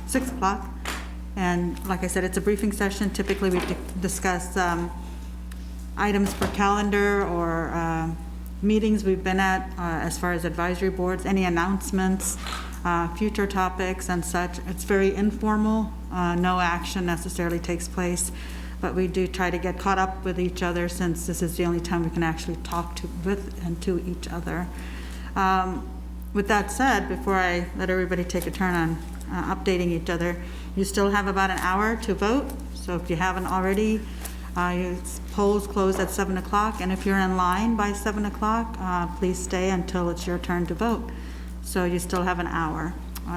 6 o'clock. And like I said, it's a briefing session. Typically, we discuss items for calendar or meetings we've been at as far as advisory boards, any announcements, future topics and such. It's very informal. No action necessarily takes place, but we do try to get caught up with each other since this is the only time we can actually talk to each other. With that said, before I let everybody take a turn on updating each other, you still have about an hour to vote. So if you haven't already, polls close at 7 o'clock, and if you're in line by 7 o'clock, please stay until it's your turn to vote. So you still have an hour.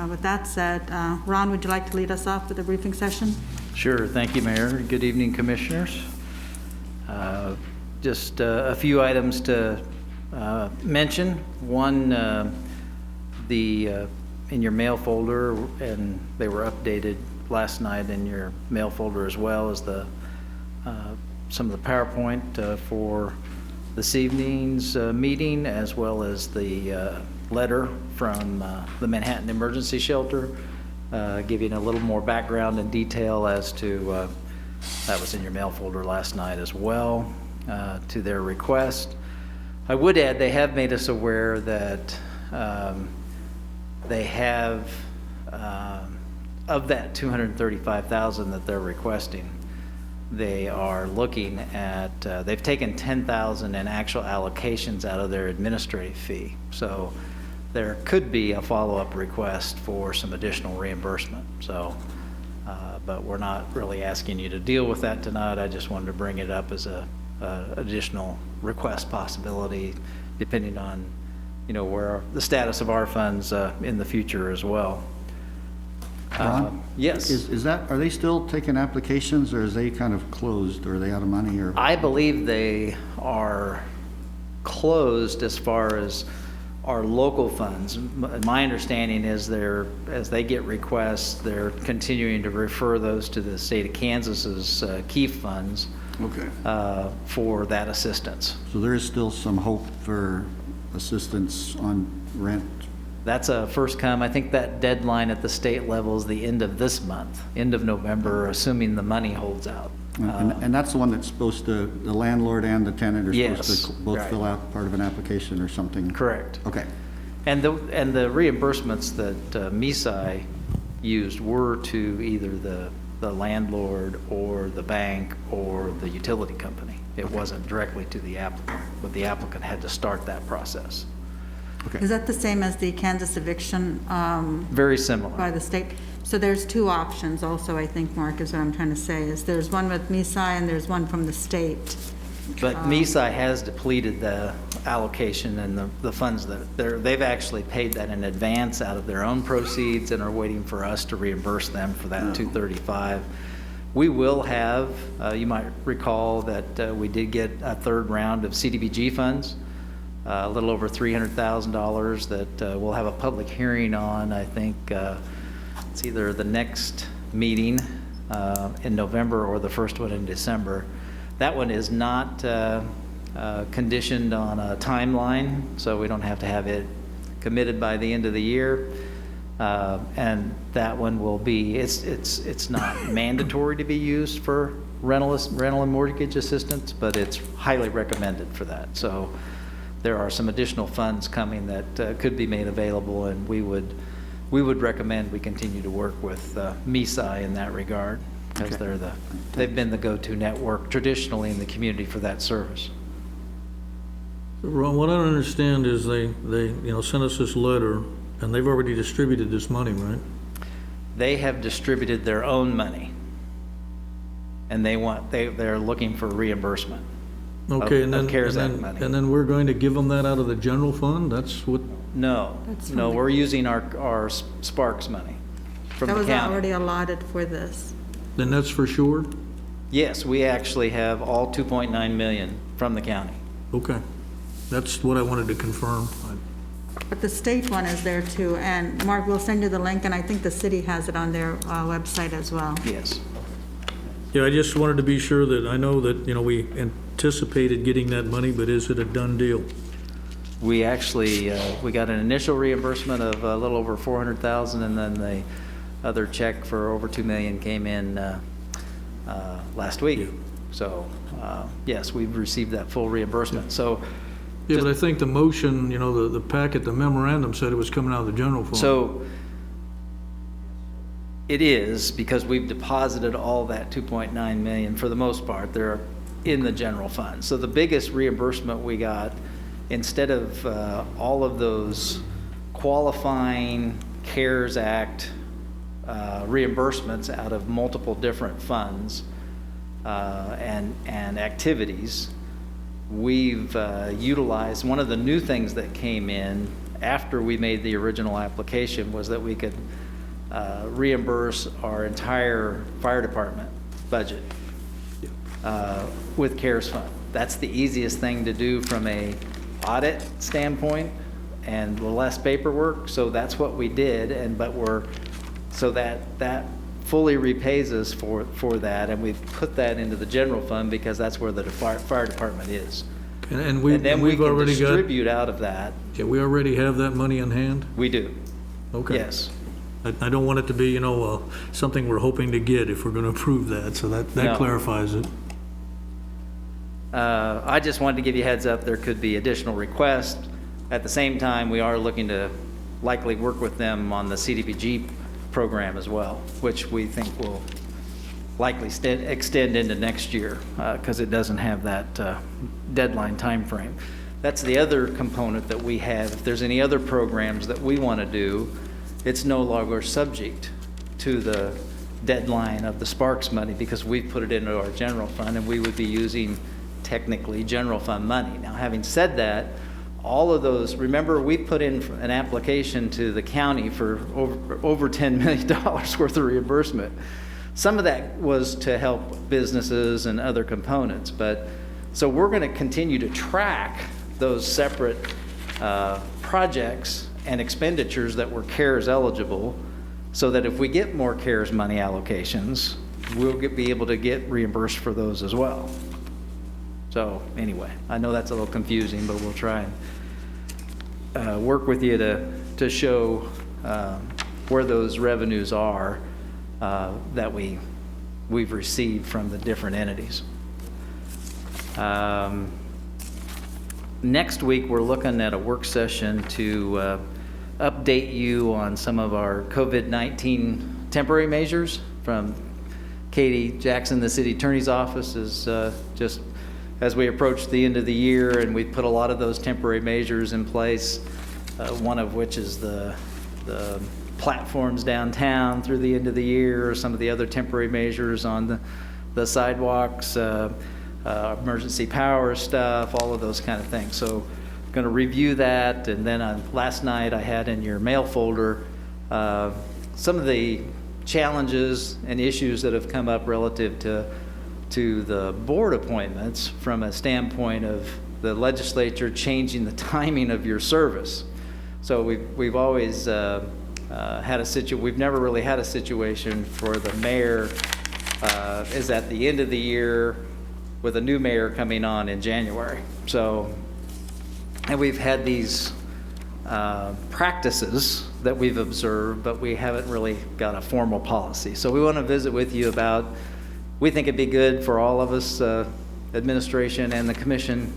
With that said, Ron, would you like to lead us off with a briefing session? Sure. Thank you, Mayor. Good evening, Commissioners. Just a few items to mention. One, in your mail folder, and they were updated last night in your mail folder as well as some of the PowerPoint for this evening's meeting, as well as the letter from the Manhattan Emergency Shelter, giving a little more background and detail as to, that was in your mail folder last night as well, to their request. I would add, they have made us aware that they have, of that $235,000 that they're requesting, they are looking at, they've taken $10,000 in actual allocations out of their administrative fee. So there could be a follow-up request for some additional reimbursement. So, but we're not really asking you to deal with that tonight. I just wanted to bring it up as a additional request possibility, depending on, where the status of our funds in the future as well. Ron? Yes. Are they still taking applications, or is they kind of closed, or are they out of money, or? I believe they are closed as far as our local funds. My understanding is as they get requests, they're continuing to refer those to the state of Kansas's KEEF funds. Okay. For that assistance. So there is still some hope for assistance on rent? That's a first come. I think that deadline at the state level is the end of this month, end of November, assuming the money holds out. And that's the one that's supposed to, the landlord and the tenant are supposed to both right. fill out part of an application or something? Correct. Okay. And the reimbursements that MESI used were to either the landlord or the bank or the utility company. It wasn't directly to the applicant, but the applicant had to start that process. Okay. Is that the same as the Kansas eviction? Very similar. By the state? So there's two options also, I think, Mark, is what I'm trying to say, is there's one with MESI and there's one from the state. But MESI has depleted the allocation and the funds that they've actually paid that in advance out of their own proceeds and are waiting for us to reimburse them for that $235,000. We will have, you might recall that we did get a third round of CDBG funds, a little over $300,000 that we'll have a public hearing on. I think it's either the next meeting in November or the first one in December. That one is not conditioned on a timeline, so we don't have to have it committed by the end of the year. And that one will be, it's not mandatory to be used for rental and mortgage assistance, but it's highly recommended for that. So there are some additional funds coming that could be made available, and we would recommend we continue to work with MESI in that regard, because they've been the go-to network traditionally in the community for that service. Ron, what I don't understand is they sent us this letter, and they've already distributed this money, right? They have distributed their own money, and they're looking for reimbursement. Okay, of CARES Act money. And then we're going to give them that out of the general fund? That's what? No, we're using our Sparks money from the county. That was already allotted for this. Then that's for sure? Yes, we actually have all $2.9 million from the county. Okay, that's what I wanted to confirm. But the state one is there too, and Mark, we'll send you the link, and I think the city has it on their website as well. Yes. Yeah, I just wanted to be sure that, I know that, we anticipated getting that money, but is it a done deal? We actually, we got an initial reimbursement of a little over $400,000, and then other check for over 2 million came in last week. So, yes, we've received that full reimbursement. So, Yeah, but I think the motion, you know, the packet, the memorandum said it was coming out of the general fund. so it is, because we've deposited all that 2.9 million for the most part. They're in the general fund. So the biggest reimbursement we got, instead of all of those qualifying CARES Act reimbursements out of multiple different funds and activities, we've utilized, one of the new things that came in after we made the original application was that we could reimburse our entire fire department budget with CARES Fund. That's the easiest thing to do from a audit standpoint and less paperwork, so that's what we did, so that fully repays us for that, and we've put that into the general fund because that's where the fire department is. And And then we we've can already got, distribute out of that. yeah, we already have that money in hand? We do, Okay. yes. I don't want it to be, you know, something we're hoping to get if we're going to approve that, so No. that clarifies it. I just wanted to give you a heads up, there could be additional requests. At the same time, we are looking to likely work with them on the CDBG program as well, which we think will likely extend into next year, because it doesn't have that deadline timeframe. That's the other component that we have. If there's any other programs that we want to do, it's no longer subject to the deadline of the Sparks money, because we've put it into our general fund, and we would be using technically general fund money. Now, having said that, all of those, remember, we put in an application to the county for over $10 million worth of reimbursement. Some of that was to help businesses and other components, but, so we're going to continue to track those separate projects and expenditures that were CARES eligible, so that if we get more CARES money allocations, we'll be able to get reimbursed for those as well. So anyway, I know that's a little confusing, but we'll try and work with you to show where those revenues are that we've received from the different entities. Next week, we're looking at a work session to update you on some of our COVID-19 temporary measures from Katie Jackson, the city attorney's office, is just as we approach the end of the year, and we put a lot of those temporary measures in place, one of which is the platforms downtown through the end of the year, or some of the other temporary measures on the sidewalks, emergency power stuff, all of those kind of things. So going to review that, and then last night I had in your mail folder some of the challenges and issues that have come up relative to the board appointments from a standpoint of the legislature changing the timing of your service. So we've always we've never really had a situation for the mayor is at the end of the year with a new mayor coming on in January. So, and we've had these practices that we've observed, but we haven't really got a formal policy. So we want to visit with you about, we think it'd be good for all of us, administration and the commission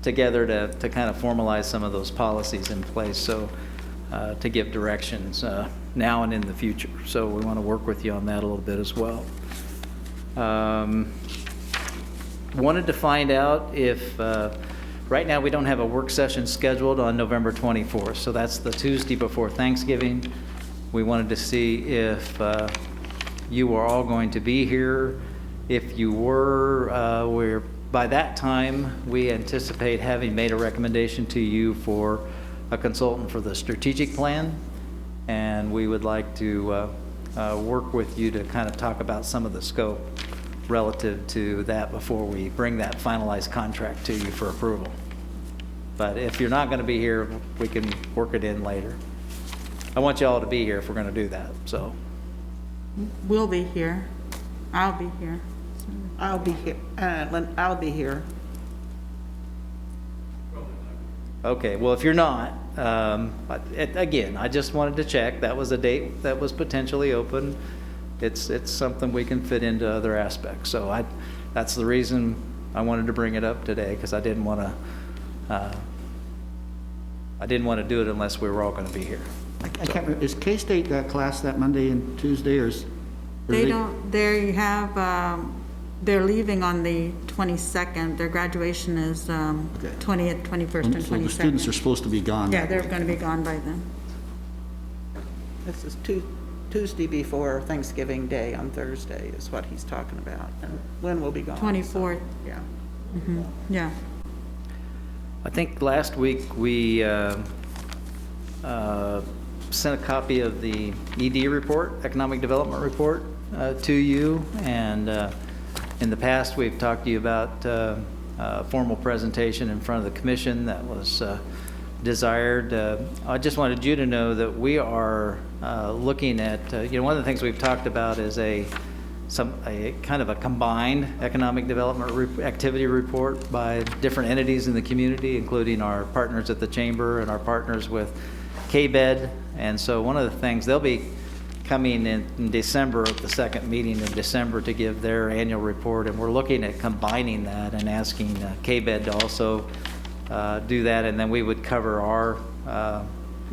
together to kind of formalize some of those policies in place, so to give directions now and in the future. So we want to work with you on that a little bit as well. Wanted to find out if, right now we don't have a work session scheduled on November 24th, so that's the Tuesday before Thanksgiving. We wanted to see if you were all going to be here. If you were, by that time, we anticipate having made a recommendation to you for a consultant for the strategic plan, and we would like to work with you to kind of talk about some of the scope relative to that before we bring that finalized contract to you for approval. But if you're not going to be here, we can work it in later. I want you all to be here if we're going to do that, so. We'll be here. I'll be here. I'll be here. I'll be here. Okay, well, if you're not, again, I just wanted to check. That was a date that was potentially open. It's something we can fit into other aspects. So that's the reason I wanted to bring it up today, because I didn't want to do it unless we were all going to be here. I can't remember, is K-State got class that Monday and Tuesday, or is? They don't, they have, they're leaving on the 22nd. Their graduation is 20th, 21st, and 22nd. So the students are supposed to be gone. Yeah, they're going to be gone by then. This is Tuesday before Thanksgiving Day on Thursday is what he's talking about. And Lynn will be gone. 24th, Yeah. yeah. I think last week we sent a copy of the ED report, Economic Development Report, to you. And in the past, we've talked to you about a formal presentation in front of the commission that was desired. I just wanted you to know that we are looking at, one of the things we've talked about is a kind of a combined economic development activity report by different entities in the community, including our partners at the chamber and our partners with KBED. And so one of the things, they'll be coming in December, at the second meeting in December, to give their annual report, and we're looking at combining that and asking KBED to also do that, and then we would cover our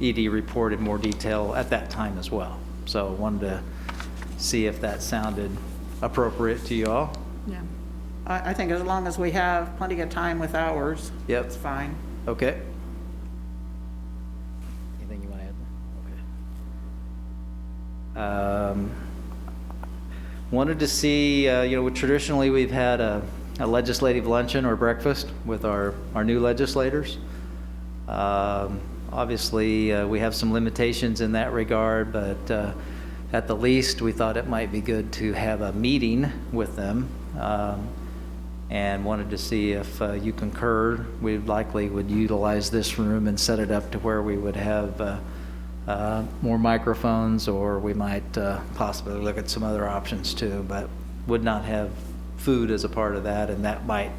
ED report in more detail at that time as well. So wanted to see if that sounded appropriate to you all. Yeah. I think as long as we have plenty of time with ours, Yep. it's fine. Okay. Anything you want to add? Okay. Wanted to see, traditionally we've had a legislative luncheon or breakfast with our new legislators. Obviously, we have some limitations in that regard, but at the least, we thought it might be good to have a meeting with them, and wanted to see if you concur. We likely would utilize this room and set it up to where we would have more microphones, or we might possibly look at some other options too, but would not have food as a part of that, and that might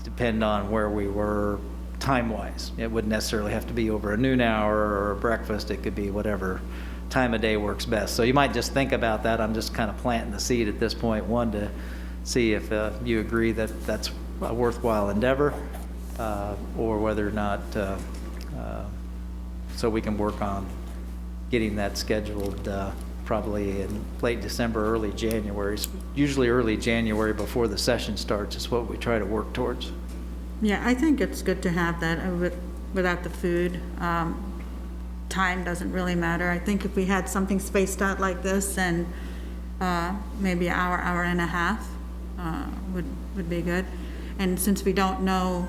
depend on where we were time-wise. It wouldn't necessarily have to be over a noon hour or a breakfast. It could be whatever time of day works best. So you might just think about that. I'm just kind of planting the seed at this point, one, to see if you agree that that's a worthwhile endeavor, or whether or not, so we can work on getting that scheduled probably in late December, early January. Usually early January before the session starts is what we try to work towards. Yeah, I think it's good to have that without the food. Time doesn't really matter. I think if we had something spaced out like this, and maybe an hour and a half would be good. And since we don't know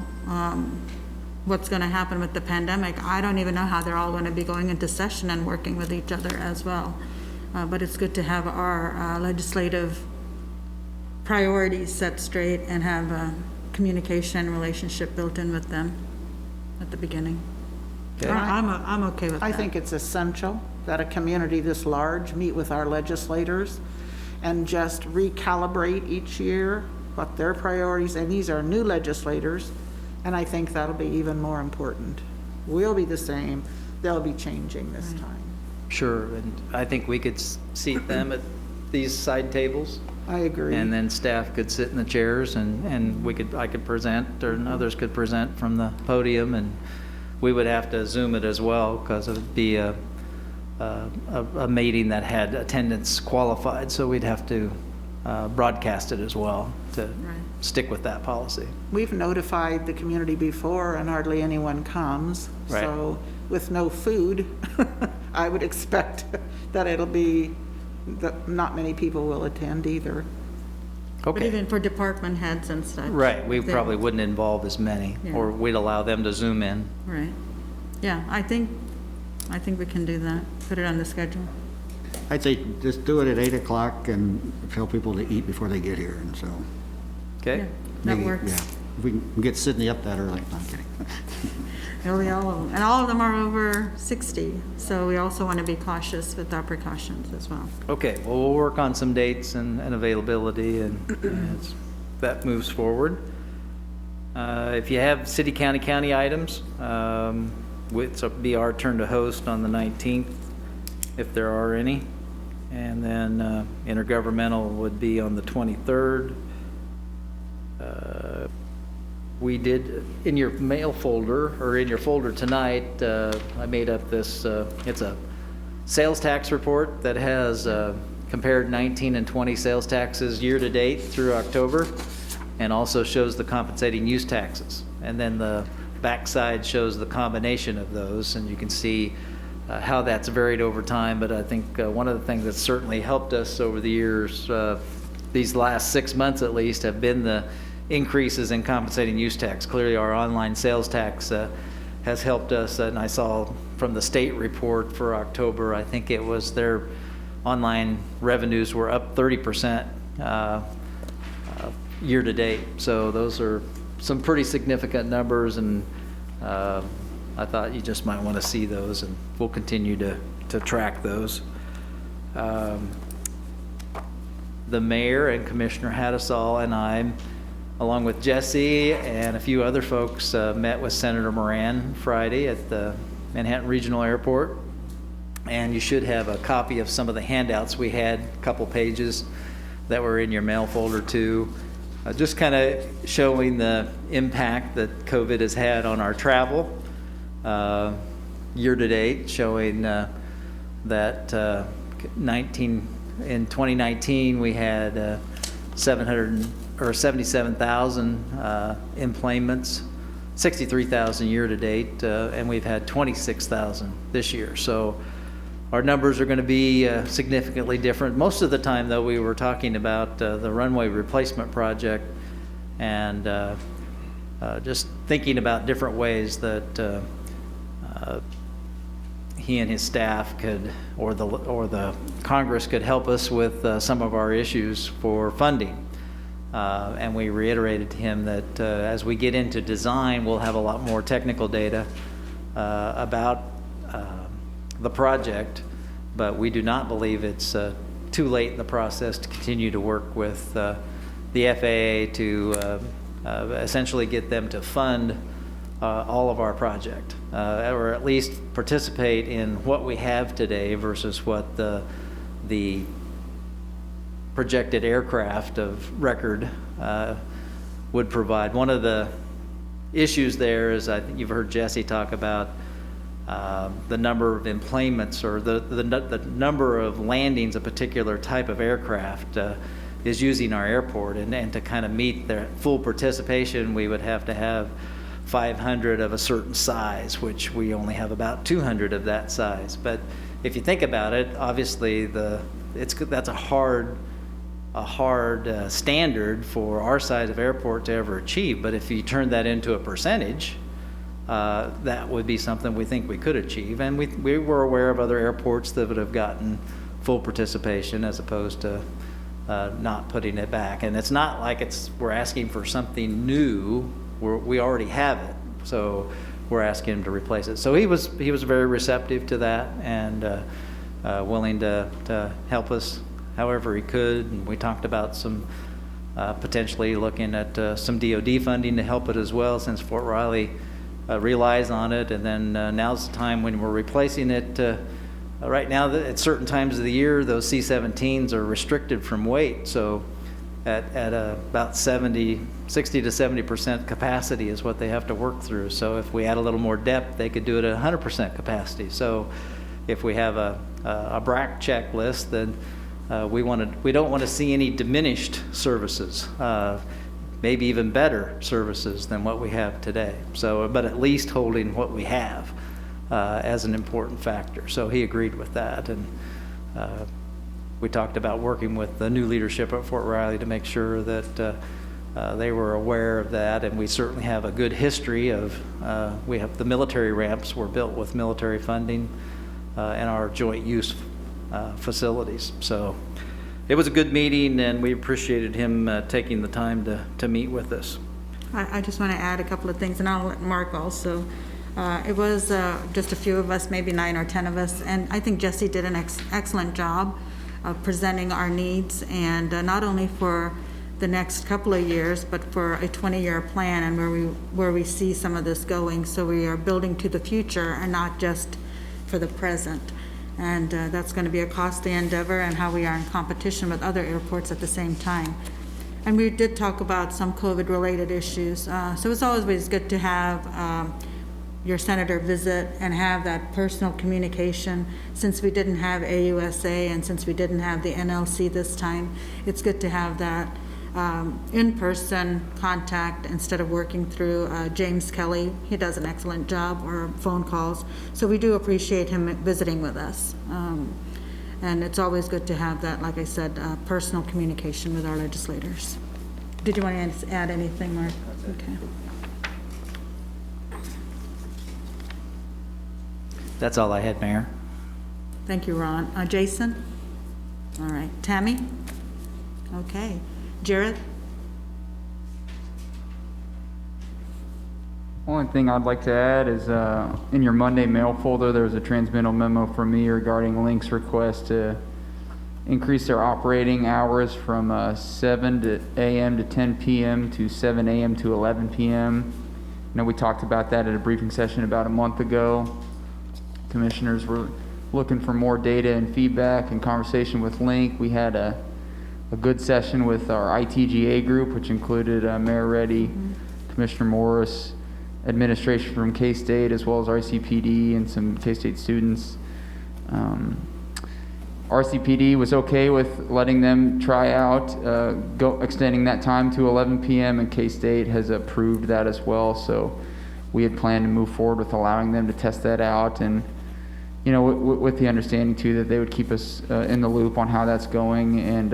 what's going to happen with the pandemic, I don't even know how they're all going to be going into session and working with each other as well. But it's good to have our legislative priorities set straight and have a communication relationship built in with them at the beginning. Okay. I'm okay with that. I think it's essential that a community this large meet with our legislators and just recalibrate each year what their priorities, and these are new legislators, and I think that'll be even more important. We'll be the same, they'll be changing this time. Sure, and I think we could seat them at these side tables, I agree. and then staff could sit in the chairs, and I could present, or others could present from the podium, and we would have to Zoom it as well, because it would be a meeting that had attendance qualified, so we'd have to broadcast it as well to stick with that policy. We've notified the community before and hardly anyone comes. Right. So with no food, I would expect that it'll be, that not many people will attend either. But Okay, even for department heads and such. right, we they- probably wouldn't involve as many, Yeah. or we'd allow them to Zoom in. Right. Yeah, I think we can do that. Put it on the schedule. I'd say just do it at 8 o'clock and tell people to eat before they get here, and so. Okay? Yeah, that maybe, works. yeah. If we can get Sydney up that early, no, I'm kidding. It'll be all of them. And all of them are over 60, so we also want to be cautious with our precautions as well. Okay, well, we'll work on some dates and availability, and as that moves forward. If you have city, county items, it'll be our turn to host on the 19th, if there are any. And then intergovernmental would be on the 23rd. We did, in your mail folder, or in your folder tonight, I made up this, it's a sales tax report that has compared 19 and 20 sales taxes year-to-date through October, and also shows the compensating use taxes. And then the backside shows the combination of those, and you can see how that's varied over time. But I think one of the things that's certainly helped us over the years, these last 6 months at least, have been the increases in compensating use tax. Clearly our online sales tax has helped us, and I saw from the state report for October, I think it was their online revenues were up 30% year to date. So those are some pretty significant numbers, and I thought you just might want to see those, and we'll continue to track those. The mayor and Commissioner Hattasol and I, along with Jesse and a few other folks, met with Senator Moran Friday at the Manhattan Regional Airport. And you should have a copy of some of the handouts we had, a couple pages that were in your mail folder too. Just kind of showing the impact that COVID has had on our travel year to date, showing that in 2019 we had 77,000 employments, 63,000 year to date, and we've had 26,000 this year. So our numbers are going to be significantly different. Most of the time, though, we were talking about the runway replacement project, and just thinking about different ways that he and his staff could, or the Congress could help us with some of our issues for funding. And we reiterated to him that as we get into design, we'll have a lot more technical data about the project, but we do not believe it's too late in the process to continue to work with the FAA to essentially get them to fund all of our project, or at least participate in what we have today versus what the projected aircraft of record would provide. One of the issues there is, I think you've heard Jesse talk about the number of emplanements, or the number of landings a particular type of aircraft is using our airport, and to kind of meet their full participation, we would have to have 500 of a certain size, which we only have about 200 of that size. But if you think about it, obviously that's a hard standard for our size of airport to ever achieve. But if you turn that into a percentage, that would be something we think we could achieve. And we were aware of other airports that would have gotten full participation as opposed to not putting it back. And it's not like we're asking for something new. We already have it, so we're asking him to replace it. So he was very receptive to that, and willing to help us however he could. And we talked about some potentially looking at some DoD funding to help it as well, since Fort Riley relies on it. And then now's the time when we're replacing it. Right now, at certain times of the year, those C-17s are restricted from weight. So at about 60 to 70% capacity is what they have to work through. So if we add a little more depth, they could do it at 100% capacity. So if we have a BRAC checklist, then we don't want to see any diminished services, maybe even better services than what we have today. So, but at least holding what we have as an important factor. So he agreed with that, and we talked about working with the new leadership at Fort Riley to make sure that they were aware of that. And we certainly have a good history of, we have the military ramps were built with military funding and our joint use facilities. So it was a good meeting, and we appreciated him taking the time to meet with us. I just want to add a couple of things, and I'll let Mark also. It was just a few of us, maybe 9 or 10 of us, and I think Jesse did an excellent job of presenting our needs, and not only for the next couple of years, but for a 20-year plan and where we see some of this going. So we are building to the future and not just for the present. And that's going to be a costly endeavor, and how we are in competition with other airports at the same time. And we did talk about some COVID-related issues. So it's always good to have your senator visit and have that personal communication. Since we didn't have AUSA and since we didn't have the NLC this time, it's good to have that in-person contact instead of working through James Kelly. He does an excellent job, or phone calls. So we do appreciate him visiting with us. And it's always good to have that, like I said, personal communication with our legislators. Did you want to add anything, Mark? Okay. That's all I had, Mayor. Thank you, Ron. Jason? All right. Tammy? Okay. Jared? Only thing I'd like to add is in your Monday mail folder, there was a transmittal memo from me regarding Link's request to increase their operating hours from 7 a.m. to 10 p.m. to 7 a.m. to 11 p.m. I know we talked about that at a briefing session about a month ago. Commissioners were looking for more data and feedback and conversation with Link. We had a good session with our ITGA group, which included Mayor Reddy, Commissioner Morris, administration from K-State, as well as RCPD and some K-State students. RCPD was okay with letting them try out, extending that time to 11 p.m., and K-State has approved that as well. So we had planned to move forward with allowing them to test that out, and you know, with the understanding too that they would keep us in the loop on how that's going, and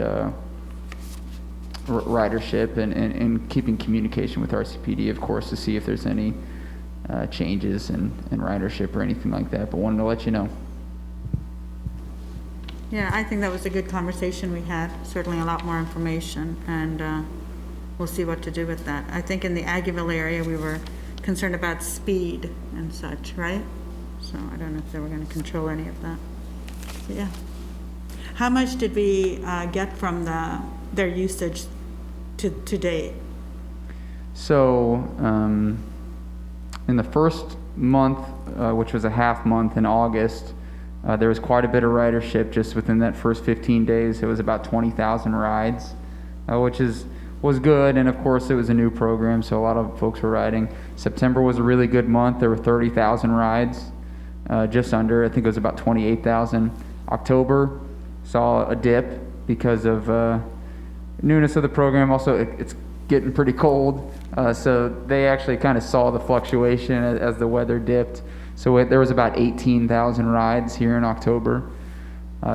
ridership, and keeping communication with RCPD, of course, to see if there's any changes in ridership or anything like that. But wanted to let you know. Yeah, I think that was a good conversation we had. Certainly a lot more information, and we'll see what to do with that. I think in the Aggieville area, we were concerned about speed and such, right? So I don't know if they were going to control any of that. But yeah. How much did we get from their usage to date? So in the first month, which was a half month in August, there was quite a bit of ridership just within that first 15 days. It was about 20,000 rides, which was good. And of course, it was a new program, so a lot of folks were riding. September was a really good month. There were 30,000 rides, just under. I think it was about 28,000. October saw a dip because of newness of the program. Also, it's getting pretty cold, so they actually kind of saw the fluctuation as the weather dipped. So there was about 18,000 rides here in October.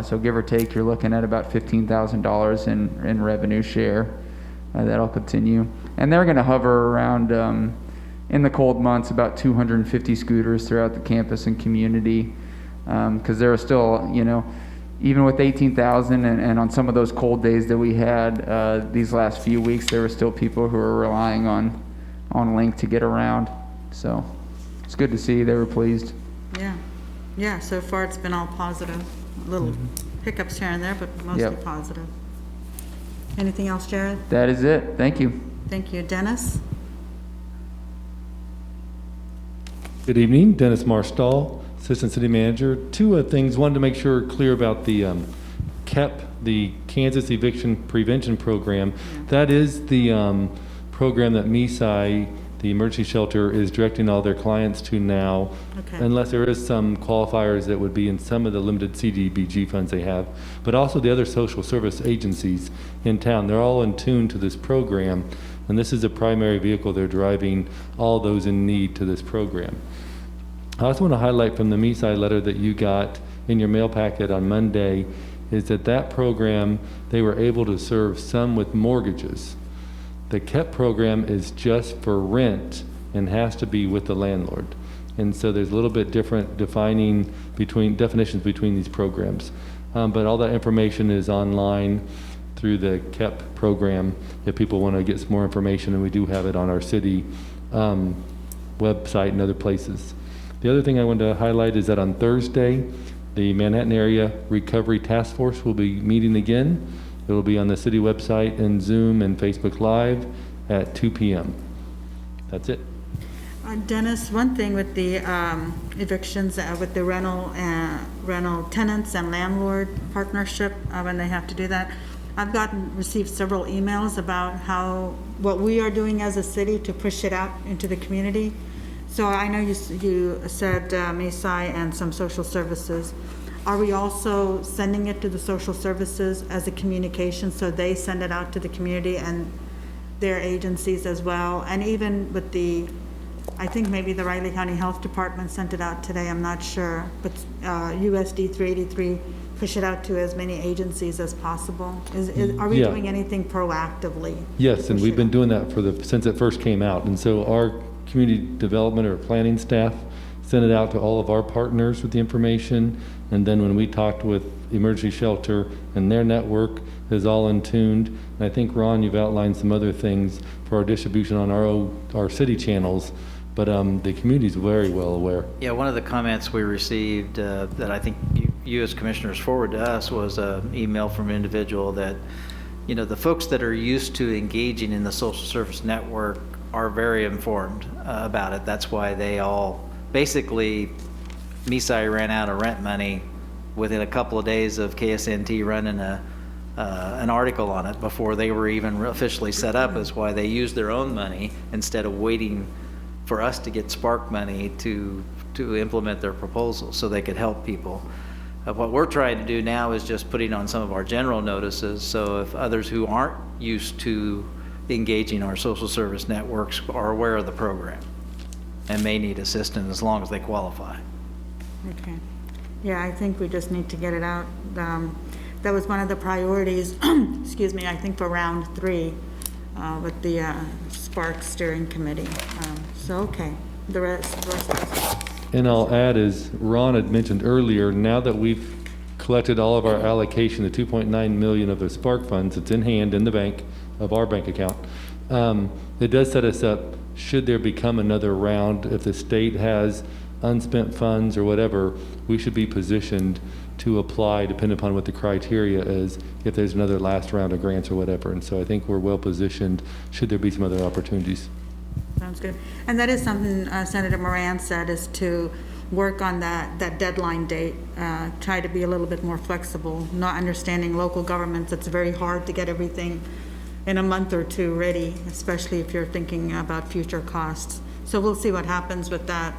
So give or take, you're looking at about $15,000 in revenue share. That'll continue. And they're going to hover around, in the cold months, about 250 scooters throughout the campus and community. Because there are still, you know, even with 18,000 and on some of those cold days that we had these last few weeks, there were still people who were relying on Link to get around. So it's good to see. They were pleased. Yeah, so far it's been all positive. Little hiccups here and there, but mostly positive. Anything else, Jared? That is it. Thank you. Thank you. Dennis? Good evening, Dennis Marstall, Assistant City Manager. Two things. Wanted to make sure clear about the KEP, the Kansas Eviction Prevention Program. That is the program that MESI, the emergency shelter, is directing all their clients to now, unless there is some qualifiers that would be in some of the limited CDBG funds they have, but also the other social service agencies in town. They're all in tune to this program, and this is the primary vehicle they're driving all those in need to this program. I also want to highlight from the MESI letter that you got in your mail packet on Monday is that program, they were able to serve some with mortgages. The KEP program is just for rent and has to be with the landlord. And so there's a little bit different definitions between these programs. But all that information is online through the KEP program if people want to get some more information, and we do have it on our city website and other places. The other thing I wanted to highlight is that on Thursday, the Manhattan Area Recovery Task Force will be meeting again. It will be on the city website and Zoom and Facebook Live at 2 p.m. That's it. Dennis, one thing with the evictions, with the rental tenants and landlord partnership, when they have to do that, I've received several emails about what we are doing as a city to push it out into the community. So I know you said MESI and some social services. Are we also sending it to the social services as a communication so they send it out to the community and their agencies as well? And even with I think maybe the Riley County Health Department sent it out today, I'm not sure, but USD 383, push it out to as many agencies as possible. Are we Yeah. doing anything proactively? Yes, and we've been doing that since it first came out. And so our community development or planning staff sent it out to all of our partners with the information. And then when we talked with Emergency Shelter and their network is all in tuned. And I think, Ron, you've outlined some other things for our distribution on our city channels, but the community's very well aware. Yeah, one of the comments we received that I think you as commissioners forwarded to us was an email from an individual that, the folks that are used to engaging in the social service network are very informed about it. That's why they all, basically, MESI ran out of rent money within a couple of days of KSNT running an article on it before they were even officially set up, is why they used their own money instead of waiting for us to get Spark money to implement their proposal so they could help people. What we're trying to do now is just putting on some of our general notices, so if others who aren't used to engaging our social service networks are aware of the program and may need assistance as long as they qualify. Okay. Yeah, I think we just need to get it out. That was one of the priorities, excuse me, I think for round 3 with the Spark Steering Committee. Okay, the rest. And I'll add, as Ron had mentioned earlier, now that we've collected all of our allocation, the 2.9 million of the Spark funds, it's in hand in the bank of our bank account. It does set us up, should there become another round, if the state has unspent funds or whatever, we should be positioned to apply depending upon what the criteria is, if there's another last round of grants or whatever. And so I think we're well positioned should there be some other opportunities. Sounds good. And that is something Senator Moran said, is to work on that deadline date, try to be a little bit more flexible, not understanding local governments. It's very hard to get everything in a month or two ready, especially if you're thinking about future costs. So we'll see what happens with that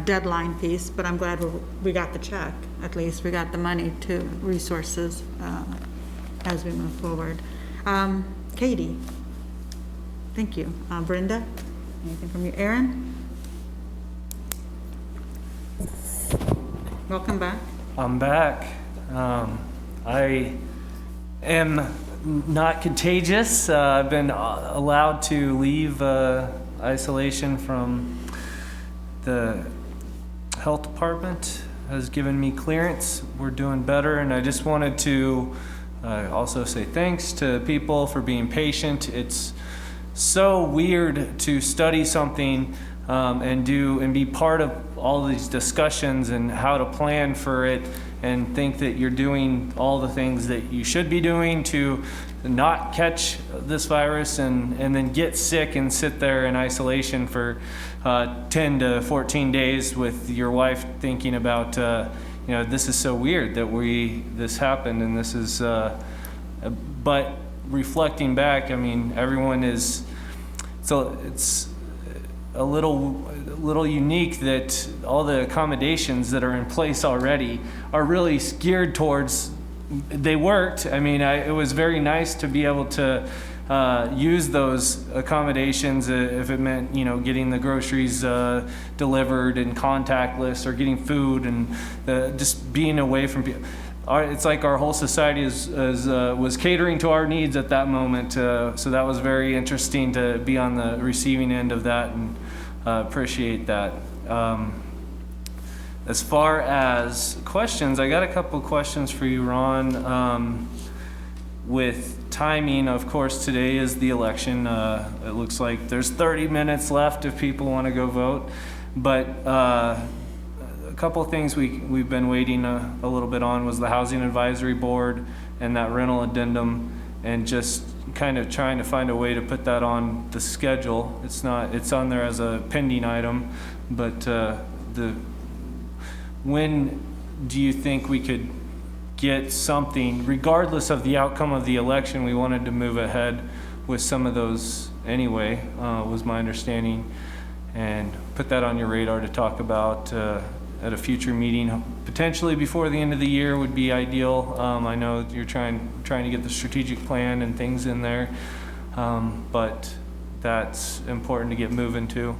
deadline piece, but I'm glad we got the check. At least we got the money to resources as we move forward. Katie, thank you. Brenda, anything from you? Aaron? Welcome back. I'm back. I am not contagious. I've been allowed to leave isolation from the health department, has given me clearance. We're doing better, and I just wanted to also say thanks to people for being patient. It's so weird to study something and be part of all these discussions and how to plan for it, and think that you're doing all the things that you should be doing to not catch this virus and then get sick and sit there in isolation for 10 to 14 days with your wife thinking about, this is so weird that this happened, and this is, but reflecting back, I mean, everyone is, so it's a little unique that all the accommodations that are in place already are really geared towards, they worked. I mean, it was very nice to be able to use those accommodations if it meant, getting the groceries delivered and contactless, or getting food, and just being away from people. It's like our whole society was catering to our needs at that moment. So that was very interesting to be on the receiving end of that, and appreciate that. As far as questions, I got a couple of questions for you, Ron. With timing, of course, today is the election. It looks like there's 30 minutes left if people want to go vote. But a couple of things we've been waiting a little bit on was the Housing Advisory Board and that rental addendum, and just kind of trying to find a way to put that on the schedule. It's on there as a pending item, but when do you think we could get something, regardless of the outcome of the election? We wanted to move ahead with some of those anyway, was my understanding, and put that on your radar to talk about at a future meeting, potentially before the end of the year would be ideal. I know you're trying to get the strategic plan and things in there, but that's important to get moving too.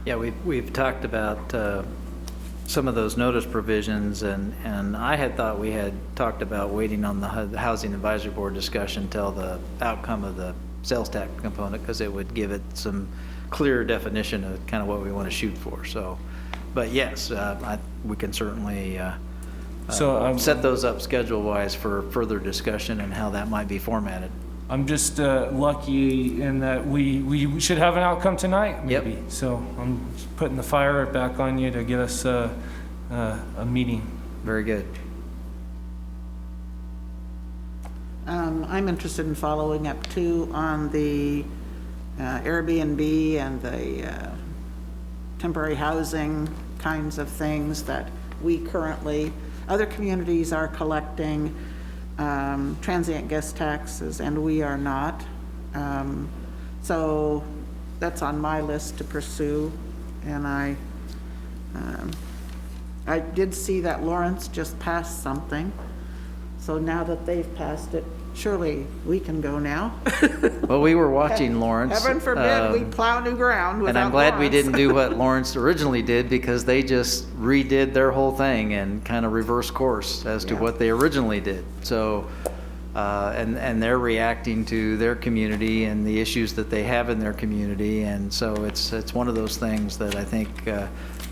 Yeah, we've talked about some of those notice provisions, and I had thought we had talked about waiting on the Housing Advisory Board discussion till the outcome of the sales tax component, because it would give it some clearer definition of kind of what we want to shoot for. So, but yes, we can certainly set those up schedule-wise for further discussion and how that might be formatted. I'm just lucky in that we should have an outcome tonight, maybe. Yep. So I'm just putting the fire back on you to get us a meeting. Very good. I'm interested in following up too on the Airbnb and the temporary housing kinds of things that we currently, other communities are collecting transient guest taxes, and we are not. So that's on my list to pursue. And I did see that Lawrence just passed something. So now that they've passed it, surely we can go now. Well, we were watching Lawrence. Heaven forbid we plow new ground without And I'm glad we Lawrence. didn't do what Lawrence originally did, because they just redid their whole thing and kind of reversed course as to Yeah. what they originally did. So, and they're reacting to their community and the issues that they have in their community. And so it's one of those things that I think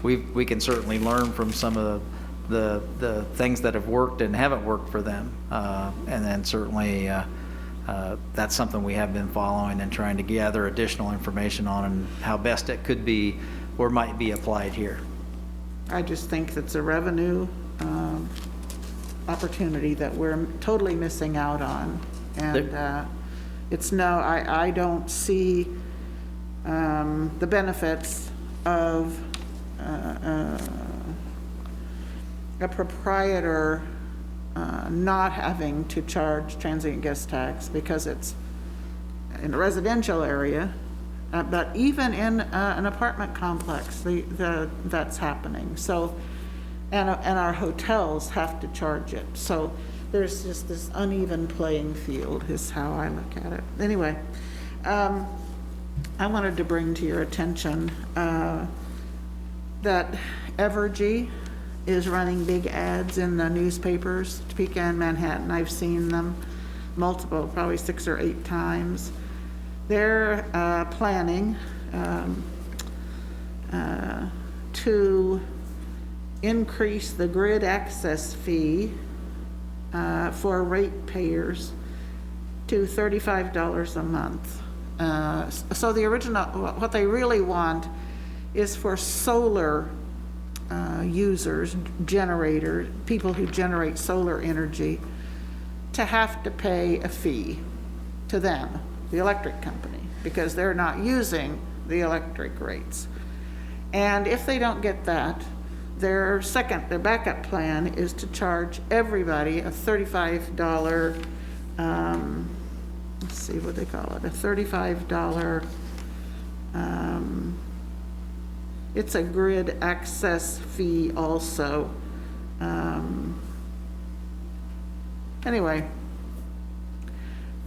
we can certainly learn from some of the things that have worked and haven't worked for them. And then certainly that's something we have been following and trying to gather additional information on, and how best it could be or might be applied here. I just think it's a revenue opportunity that we're totally missing out on. And I don't see the benefits of a proprietor not having to charge transient guest tax, because it's in a residential area, but even in an apartment complex, that's happening. So, and our hotels have to charge it. So there's just this uneven playing field is how I look at it. Anyway, I wanted to bring to your attention that Evergy is running big ads in the newspapers, Topeka and Manhattan. I've seen them multiple, probably 6 or 8 times. They're planning to increase the grid access fee for ratepayers to $35 a month. So the original, what they really want is for solar users, generators, people who generate solar energy, to have to pay a fee to them, the electric company, because they're not using the electric rates. And if they don't get that, their backup plan is to charge everybody a $35, let's see what they call it, a $35, it's a grid access fee also. Anyway,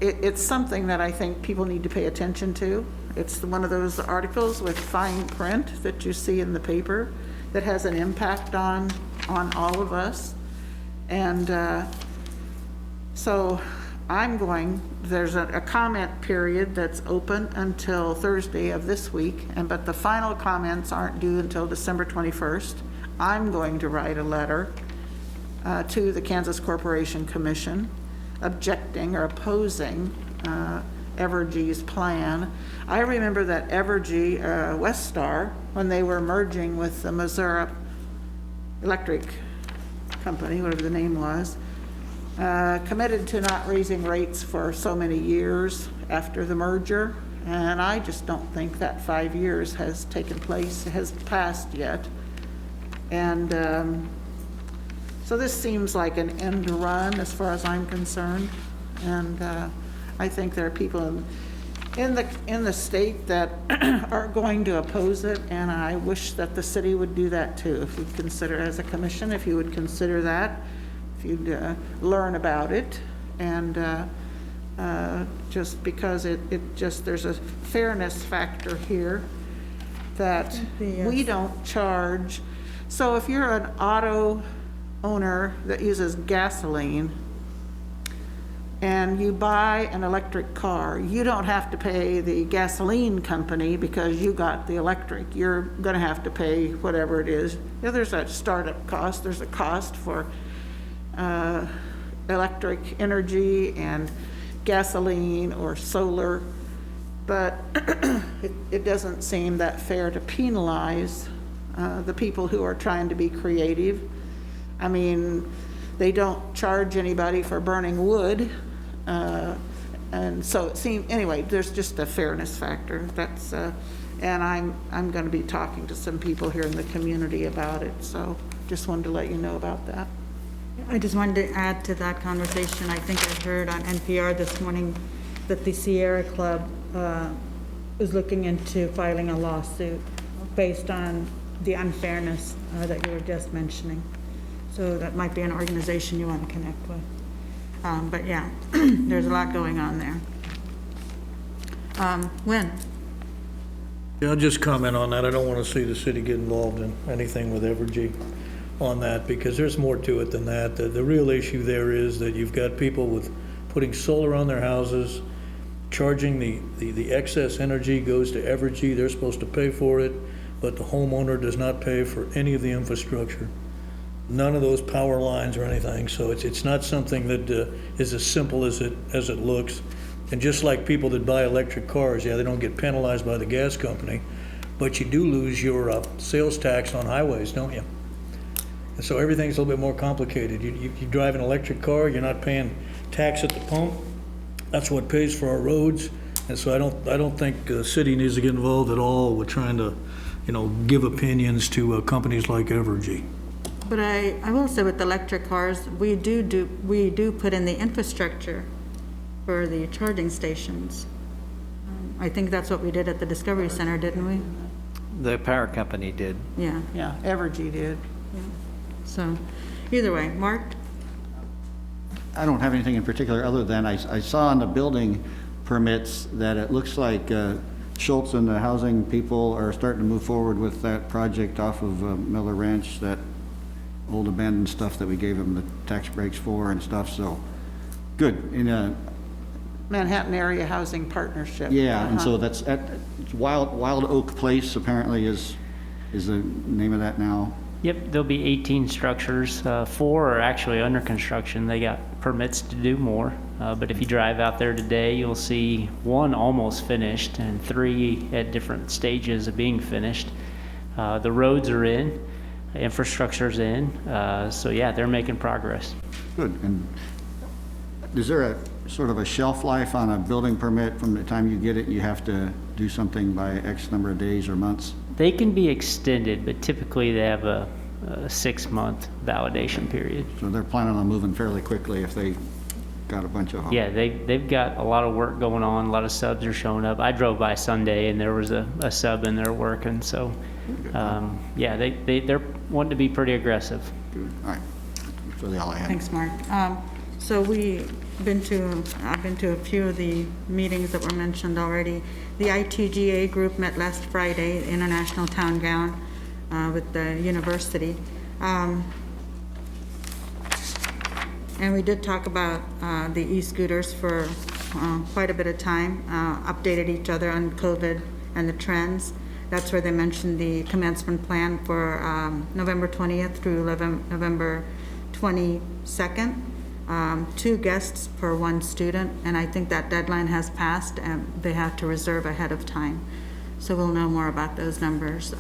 it's something that I think people need to pay attention to. It's one of those articles with fine print that you see in the paper that has an impact on all of us. And so there's a comment period that's open until Thursday of this week, but the final comments aren't due until December 21st. I'm going to write a letter to the Kansas Corporation Commission objecting or opposing Evergy's plan. I remember that Evergy, Westar, when they were merging with the Missouri electric company, whatever the name was, committed to not raising rates for so many years after the merger, and I just don't think that 5 years has passed yet. And so this seems like an end run as far as I'm concerned, and I think there are people in the state that are going to oppose it, and I wish that the city would do that too. If you'd consider, as a commission, if you would consider that, if you'd learn about it, and just because there's a fairness factor here that we don't charge. So if you're an auto owner that uses gasoline and you buy an electric car, you don't have to pay the gasoline company because you got the electric. You're going to have to pay whatever it is. Yeah, there's a startup cost. There's a cost for electric energy and gasoline or solar, but it doesn't seem that fair to penalize the people who are trying to be creative. I mean, they don't charge anybody for burning wood, and so it seems, anyway, there's just a fairness factor. That's and I'm going to be talking to some people here in the community about it, so just wanted to let you know about that. I just wanted to add to that conversation. I think I heard on NPR this morning that the Sierra Club is looking into filing a lawsuit based on the unfairness that you were just mentioning. So that might be an organization you want to connect with. But yeah, there's a lot going on there. Wynn? Yeah, I'll just comment on that. I don't want to see the city get involved in anything with Evergy on that, because there's more to it than that. The real issue there is that you've got people with putting solar on their houses, charging the excess energy goes to Evergy. They're supposed to pay for it, but the homeowner does not pay for any of the infrastructure. None of those power lines or anything. So it's not something that is as simple as it looks. And just like people that buy electric cars, yeah, they don't get penalized by the gas company, but you do lose your sales tax on highways, don't you? And so everything's a little bit more complicated. You drive an electric car, you're not paying tax at the pump. That's what pays for our roads. And so I don't think the city needs to get involved at all with trying to, give opinions to companies like Evergy. But I will say with electric cars, we do put in the infrastructure for the charging stations. I think that's what we did at the Discovery Center, didn't we? The power company did. Yeah. Yeah, Evergy did. Yeah. So, either way, Mark? I don't have anything in particular other than I saw on the building permits that it looks like Schultz and the housing people are starting to move forward with that project off of Miller Ranch, that old abandoned stuff that we gave them the tax breaks for and stuff, so good. In Manhattan Area Housing Partnership. yeah, and so that's at Wild Oak Place apparently is the name of that now. Yep, there'll be 18 structures. 4 are actually under construction. They got permits to do more. But if you drive out there today, you'll see 1 almost finished and 3 at different stages of being finished. The roads are in, infrastructure's in. So yeah, they're making progress. Good. And is there a sort of a shelf life on a building permit? From the time you get it, you have to do something by X number of days or months? They can be extended, but typically they have a 6-month validation period. So they're planning on moving fairly quickly if they got a bunch of them. Yeah, they've got a lot of work going on. A lot of subs are showing up. I drove by Sunday and there was a sub in there working. So yeah, they're wanting to be pretty aggressive. Good. All right. That's really all I had. Thanks, Mark. So I've been to a few of the meetings that were mentioned already. The ITGA group met last Friday, the International Town Gown, with the university. And we did talk about the e-scooters for quite a bit of time, updated each other on COVID and the trends. That's where they mentioned the commencement plan for November 20th through November 22nd. 2 guests per 1 student, and I think that deadline has passed and they have to reserve ahead of time. So we'll know more about those numbers.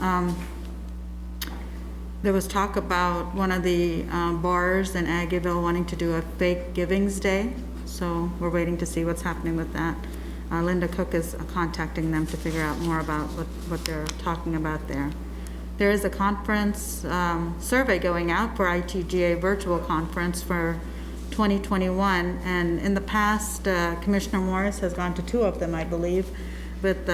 There was talk about one of the bars in Aggieville wanting to do a fake Givings Day, so we're waiting to see what's happening with that. Linda Cook is contacting them to figure out more about what they're talking about there. There is a conference survey going out for ITGA virtual conference for 2021, and in the past, Commissioner Morris has gone to 2 of them, I believe, with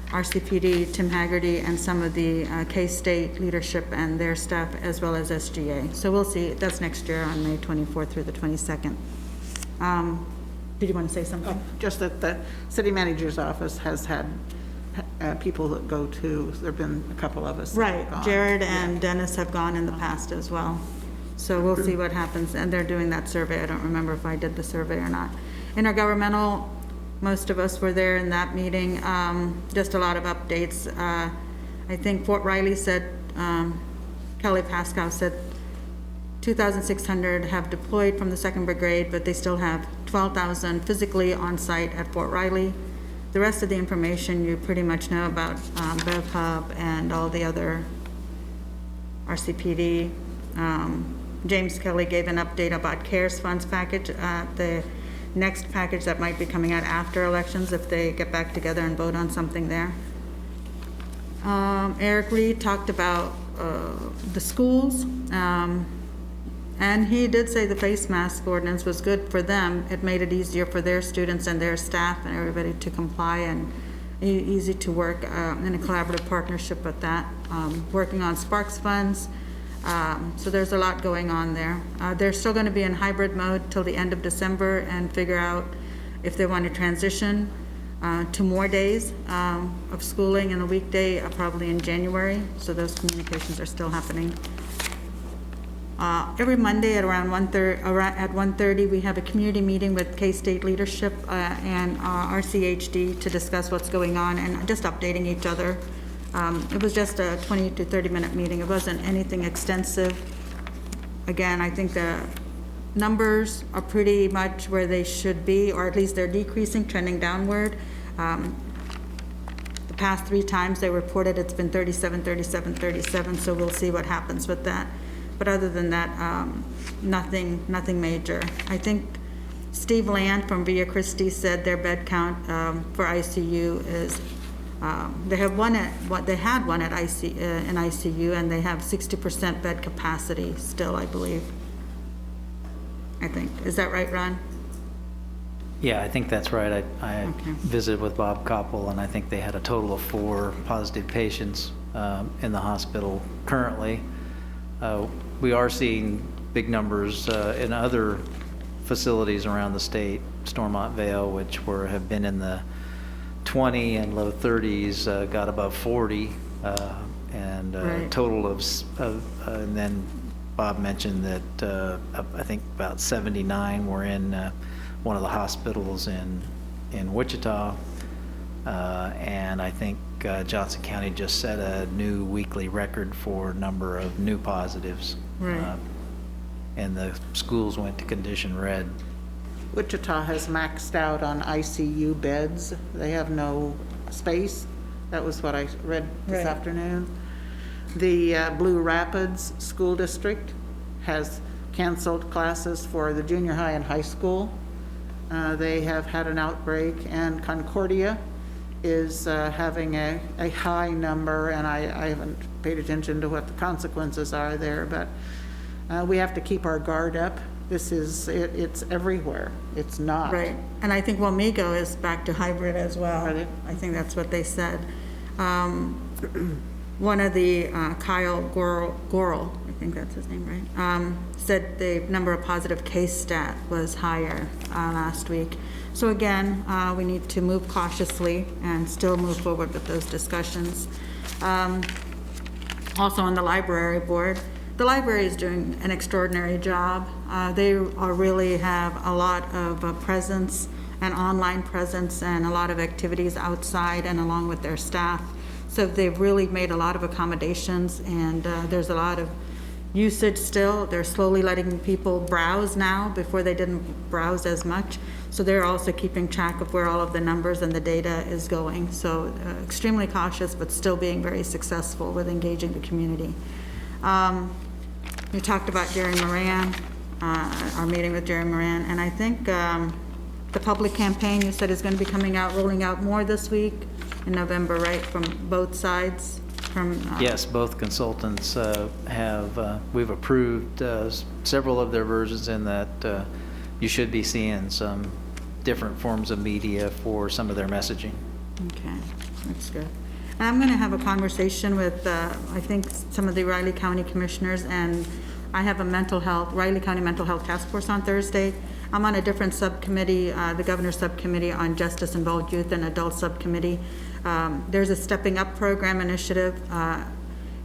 RCPD, Tim Haggerty, and some of the K-State leadership and their staff, as well as SGA. So we'll see. That's next year on May 24th through the 22nd. Did you want to say something? Just that the city manager's office has had people that go to, there've been a couple of us. that have Right. gone. Jared and Dennis have gone in the past as well. So we'll see what happens. And they're doing that survey. I don't remember if I did the survey or not. Intergovernmental, most of us were there in that meeting. Just a lot of updates. I think Fort Riley said, Kelly Pascoe said 2,600 have deployed from the 2nd Brigade, but they still have 12,000 physically on site at Fort Riley. The rest of the information you pretty much know about Bev Hub and all the other RCPD. James Kelly gave an update about CARES funds package, the next package that might be coming out after elections if they get back together and vote on something there. Eric Reed talked about the schools, and he did say the face mask ordinance was good for them. It made it easier for their students and their staff and everybody to comply, and easy to work in a collaborative partnership with that. Working on Sparks funds. So there's a lot going on there. They're still going to be in hybrid mode till the end of December and figure out if they want to transition to more days of schooling in a weekday, probably in January. So those communications are still happening. Every Monday at around 1:30, we have a community meeting with K-State leadership and RCHD to discuss what's going on and just updating each other. It was just a 20 to 30-minute meeting. It wasn't anything extensive. Again, I think the numbers are pretty much where they should be, or at least they're decreasing, trending downward. The past 3 times they reported it's been 37, 37, 37, so we'll see what happens with that. But other than that, nothing major. I think Steve Land from Via Christi said their bed count for ICU is they had one at in ICU, and they have 60% bed capacity still, I believe. I think, is that right, Ron? Yeah, I think that's right. I Okay. visited with Bob Koppel, and I think they had a total of 4 positive patients in the hospital currently. We are seeing big numbers in other facilities around the state. Stormont Vale, which have been in the 20 and low 30s, got above 40, and Right. total of and then Bob mentioned that I think about 79 were in one of the hospitals in Wichita, and I think Johnson County just set a new weekly record for number of new positives. Right. And the schools went to condition red. Wichita has maxed out on ICU beds. They have no space. That was what I read this Right. afternoon. The Blue Rapids School District has canceled classes for the junior high and high school. They have had an outbreak, and Concordia is having a high number, and I haven't paid attention to what the consequences are there, but we have to keep our guard up. It's everywhere. It's not. Right, and I think Wamego is back to hybrid as well. Are they? I think that's what they said. One of the, Kyle Gorel, I think that's his name, right? Said the number of positive case stat was higher last week. So again, we need to move cautiously and still move forward with those discussions. Also on the library board, the library is doing an extraordinary job. They really have a lot of presence and online presence and a lot of activities outside and along with their staff. So they've really made a lot of accommodations, and there's a lot of usage still. They're slowly letting people browse now. Before they didn't browse as much. So they're also keeping track of where all of the numbers and the data is going. So extremely cautious, but still being very successful with engaging the community. You talked about Jerry Moran, our meeting with Jerry Moran, and I think the public campaign you said is going to be coming out, rolling out more this week in November, right, from both sides? From Yes, both consultants we've approved several of their versions, in that you should be seeing some different forms of media for some of their messaging. Okay, that's good. And I'm going to have a conversation with, I think, some of the Riley County Commissioners, and I have a Riley County Mental Health Task Force on Thursday. I'm on a different subcommittee, the Governor's Subcommittee on Justice Involved Youth and Adult Subcommittee. There's a Stepping Up Program initiative,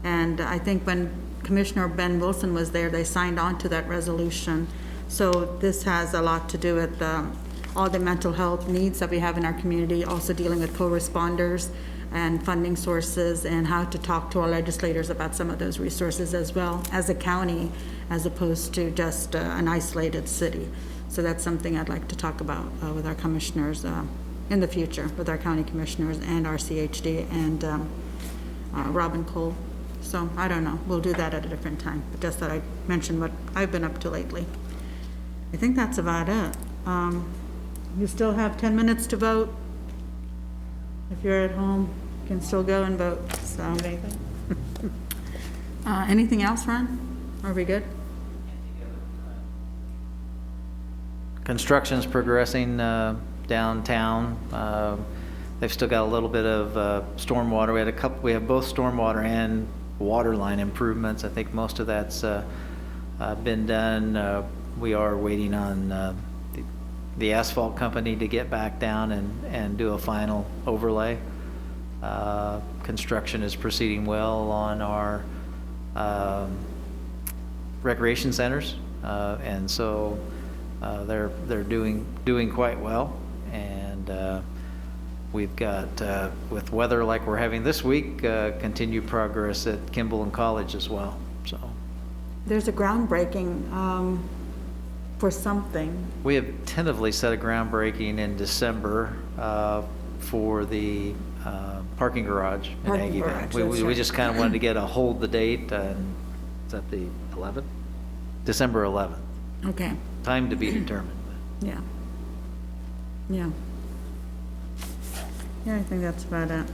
and I think when Commissioner Ben Wilson was there, they signed on to that resolution. So this has a lot to do with all the mental health needs that we have in our community, also dealing with co-responders and funding sources, and how to talk to our legislators about some of those resources as well as a county, as opposed to just an isolated city. So that's something I'd like to talk about with our commissioners in the future, with our county commissioners and our CHD and Robin Cole. So I don't know, we'll do that at a different time, but just thought I'd mention what I've been up to lately. I think that's about it. You still have 10 minutes to vote. If you're at home, you can still go and vote, so. Anything else, Ron? Are we good? Construction's progressing downtown. They've still got a little bit of stormwater. We have both stormwater and water line improvements. I think most of that's been done. We are waiting on the asphalt company to get back down and do a final overlay. Construction is proceeding well on our recreation centers, and so they're doing quite well. And we've got, with weather like we're having this week, continued progress at Kimball and College as well. So There's a groundbreaking for something. we have tentatively set a groundbreaking in December for the parking garage in Parking Aggieville. garage, We that's right. just kind of wanted to get a hold the date. Is that the 11th? December 11th. Okay, Time to be determined. yeah. Yeah. Yeah, I think that's about it.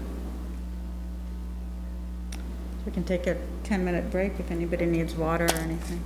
So we can take a 10-minute break if anybody needs water or anything.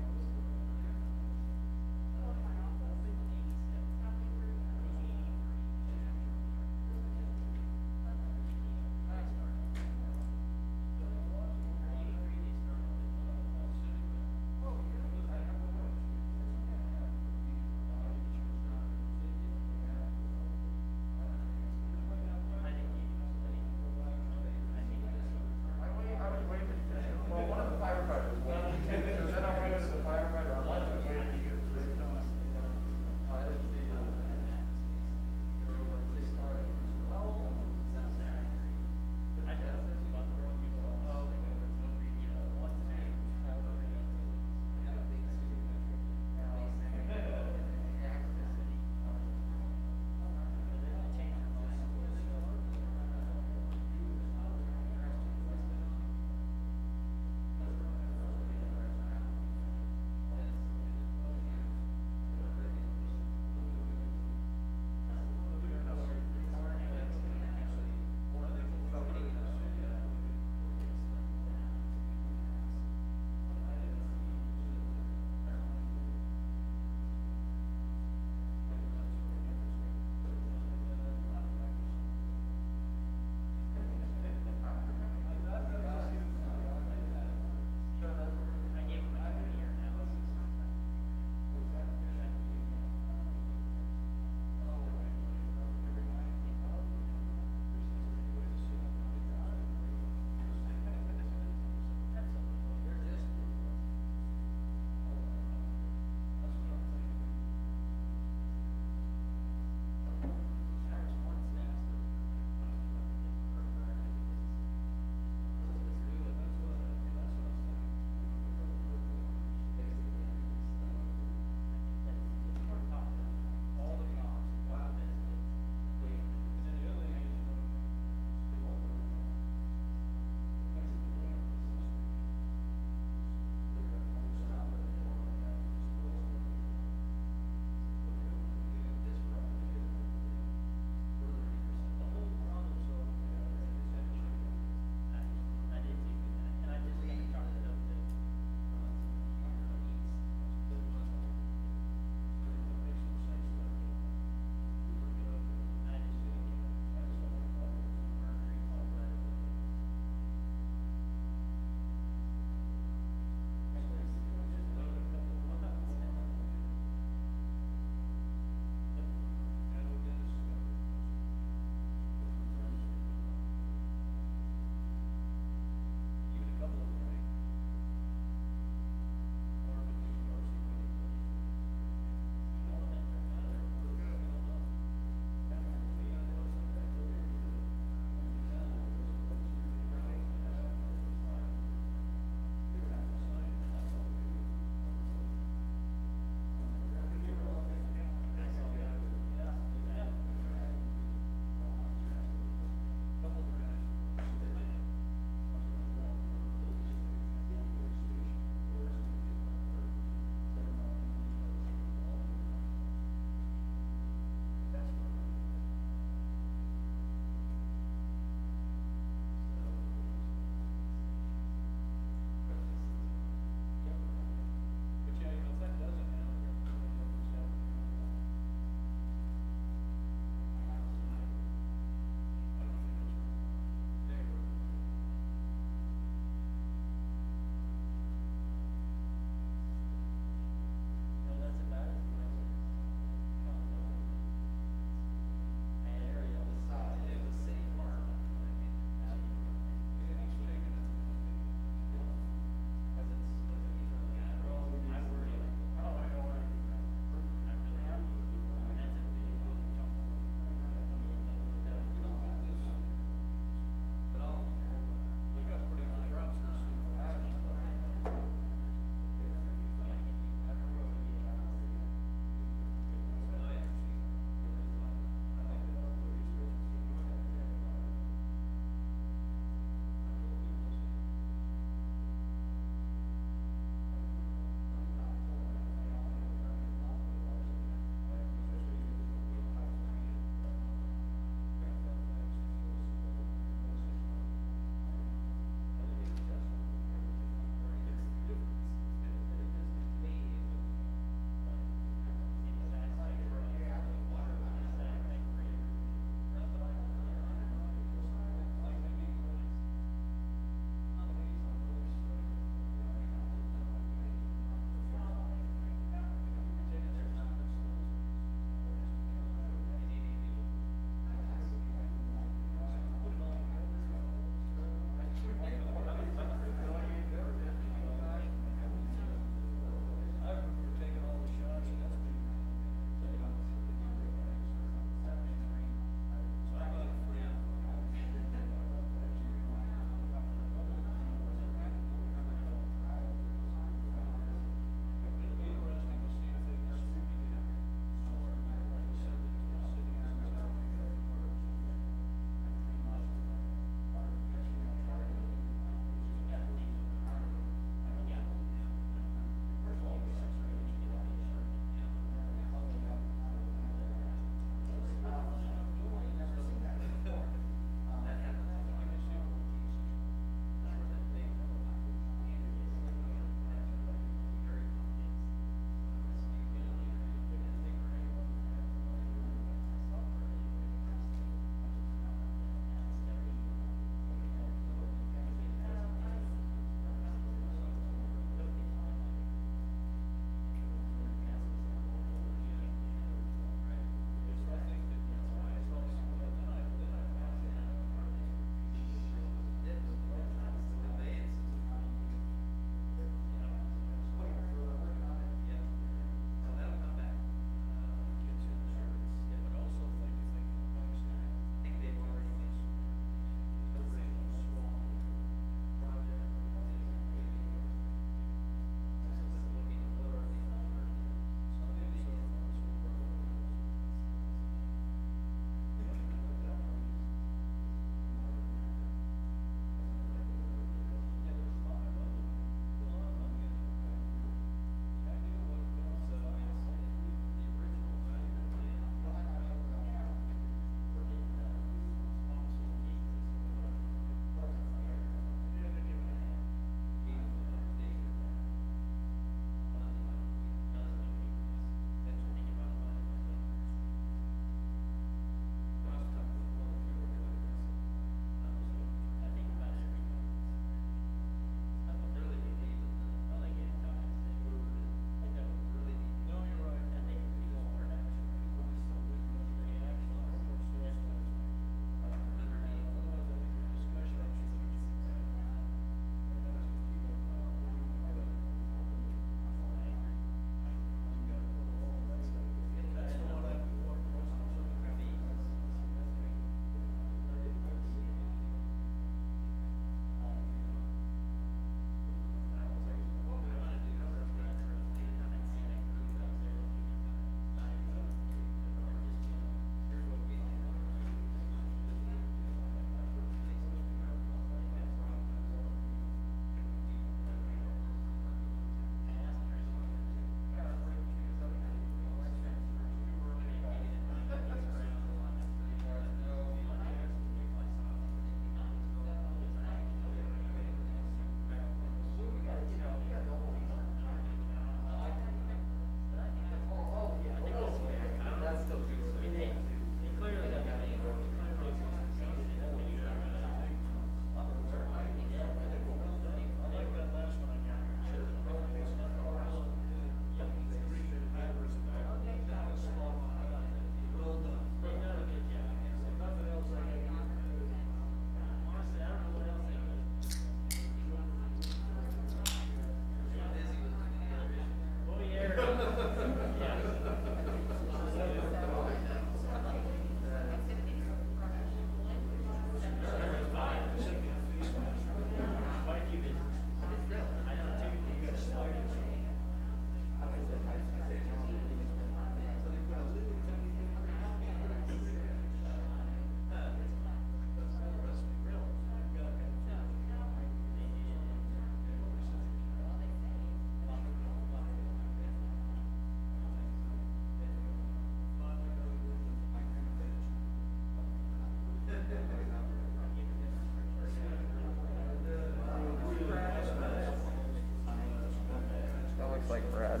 That looks like Brad.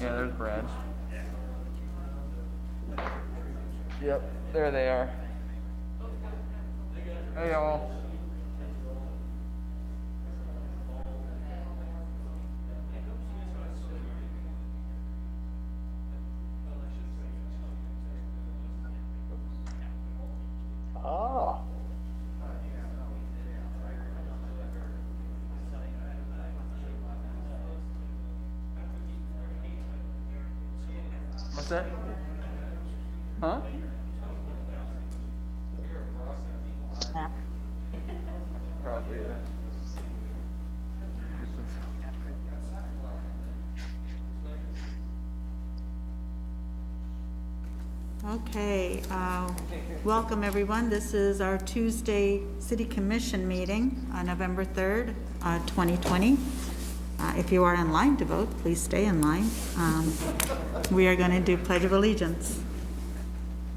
Yeah, there's Brad. Yep, there they are. Hey, all. Oh. What's that? Huh? Probably, yeah. Okay, welcome everyone. This is our Tuesday City Commission meeting on November 3rd, 2020. If you are in line to vote, please stay in line. We are going to do Pledge of Allegiance.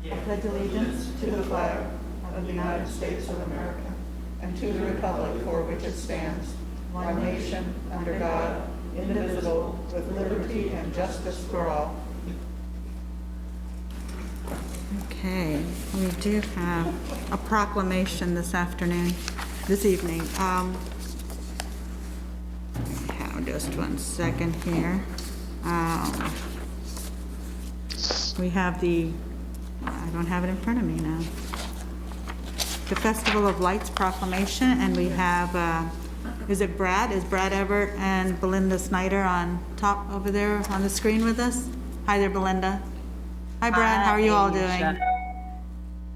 I pledge allegiance to the flag of the United States of America and to the republic for which it stands, one nation, under God, indivisible, with liberty and justice for all. Okay, we do have a proclamation this evening. Just one second here. We have I don't have it in front of me now. The Festival of Lights proclamation, and we have, is it Brad? Is Brad Everett and Belinda Snyder on top over there on the screen with us? Hi there, Belinda. Hi, Brad. How are you all doing?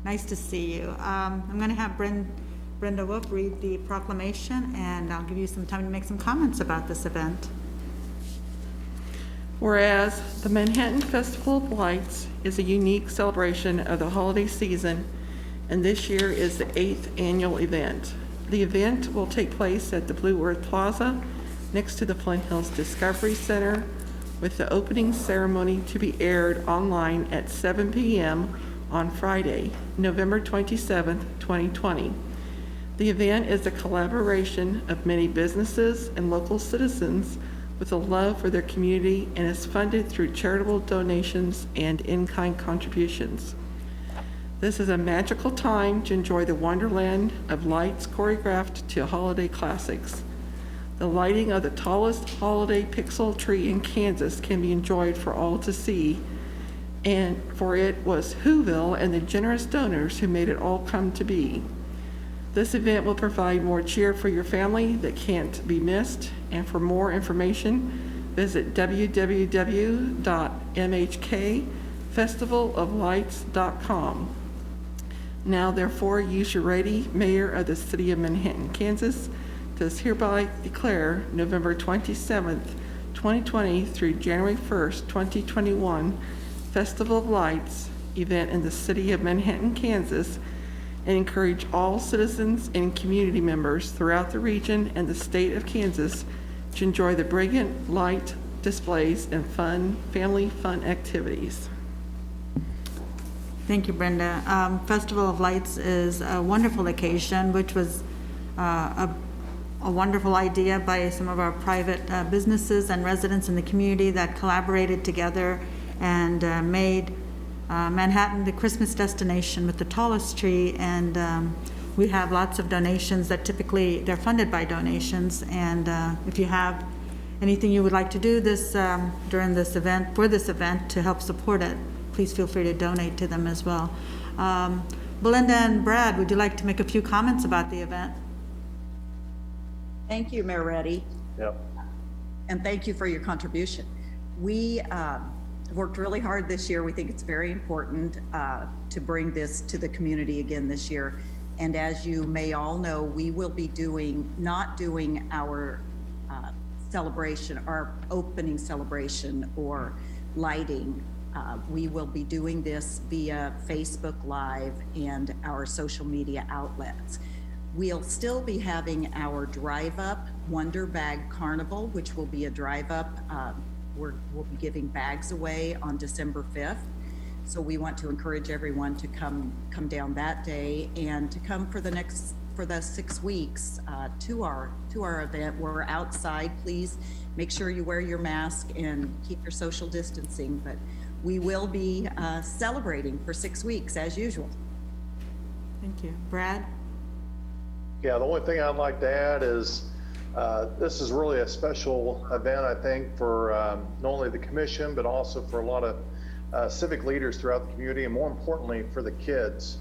Nice to see you. I'm going to have Brenda Wolf read the proclamation, and I'll give you some time to make some comments about this event. Whereas the Manhattan Festival of Lights is a unique celebration of the holiday season, and this year is the 8th annual event. The event will take place at the Blue Earth Plaza next to the Flint Hills Discovery Center, with the opening ceremony to be aired online at 7 p.m. on Friday, November 27th, 2020. The event is a collaboration of many businesses and local citizens with a love for their community, and is funded through charitable donations and in-kind contributions. This is a magical time to enjoy the wonderland of lights choreographed to holiday classics. The lighting of the tallest holiday pixel tree in Kansas can be enjoyed for all to see, and for it was Whoville and the generous donors who made it all come to be. This event will provide more cheer for your family that can't be missed, and for more information, visit www.mhkfestivaloflights.com. Now therefore, Yusha Reddy, Mayor of the City of Manhattan, Kansas, does hereby declare November 27th, 2020 through January 1st, 2021, Festival of Lights event in the City of Manhattan, Kansas, and encourage all citizens and community members throughout the region and the state of Kansas to enjoy the brilliant light displays and family fun activities. Thank you, Brenda. Festival of Lights is a wonderful occasion, which was a wonderful idea by some of our private businesses and residents in the community that collaborated together and made Manhattan the Christmas destination with the tallest tree. And we have lots of donations that typically they're funded by donations. And if you have anything you would like to do during this event, for this event to help support it, please feel free to donate to them as well. Belinda and Brad, would you like to make a few comments about the event? Thank you, Mayor Reddy. Yep. And thank you for your contribution. We worked really hard this year. We think it's very important to bring this to the community again this year. And as you may all know, we will be not doing our celebration, our opening celebration or lighting. We will be doing this via Facebook Live and our social media outlets. We'll still be having our drive-up Wonder Bag Carnival, which will be a drive-up. We'll be giving bags away on December 5th. So we want to encourage everyone to come down that day and to come for the 6 weeks to our event. We're outside. Please make sure you wear your mask and keep your social distancing. But we will be celebrating for 6 weeks as usual. Thank you. Brad? Yeah, the only thing I'd like to add is this is really a special event, I think, for not only the commission, but also for a lot of civic leaders throughout the community, and more importantly, for the kids.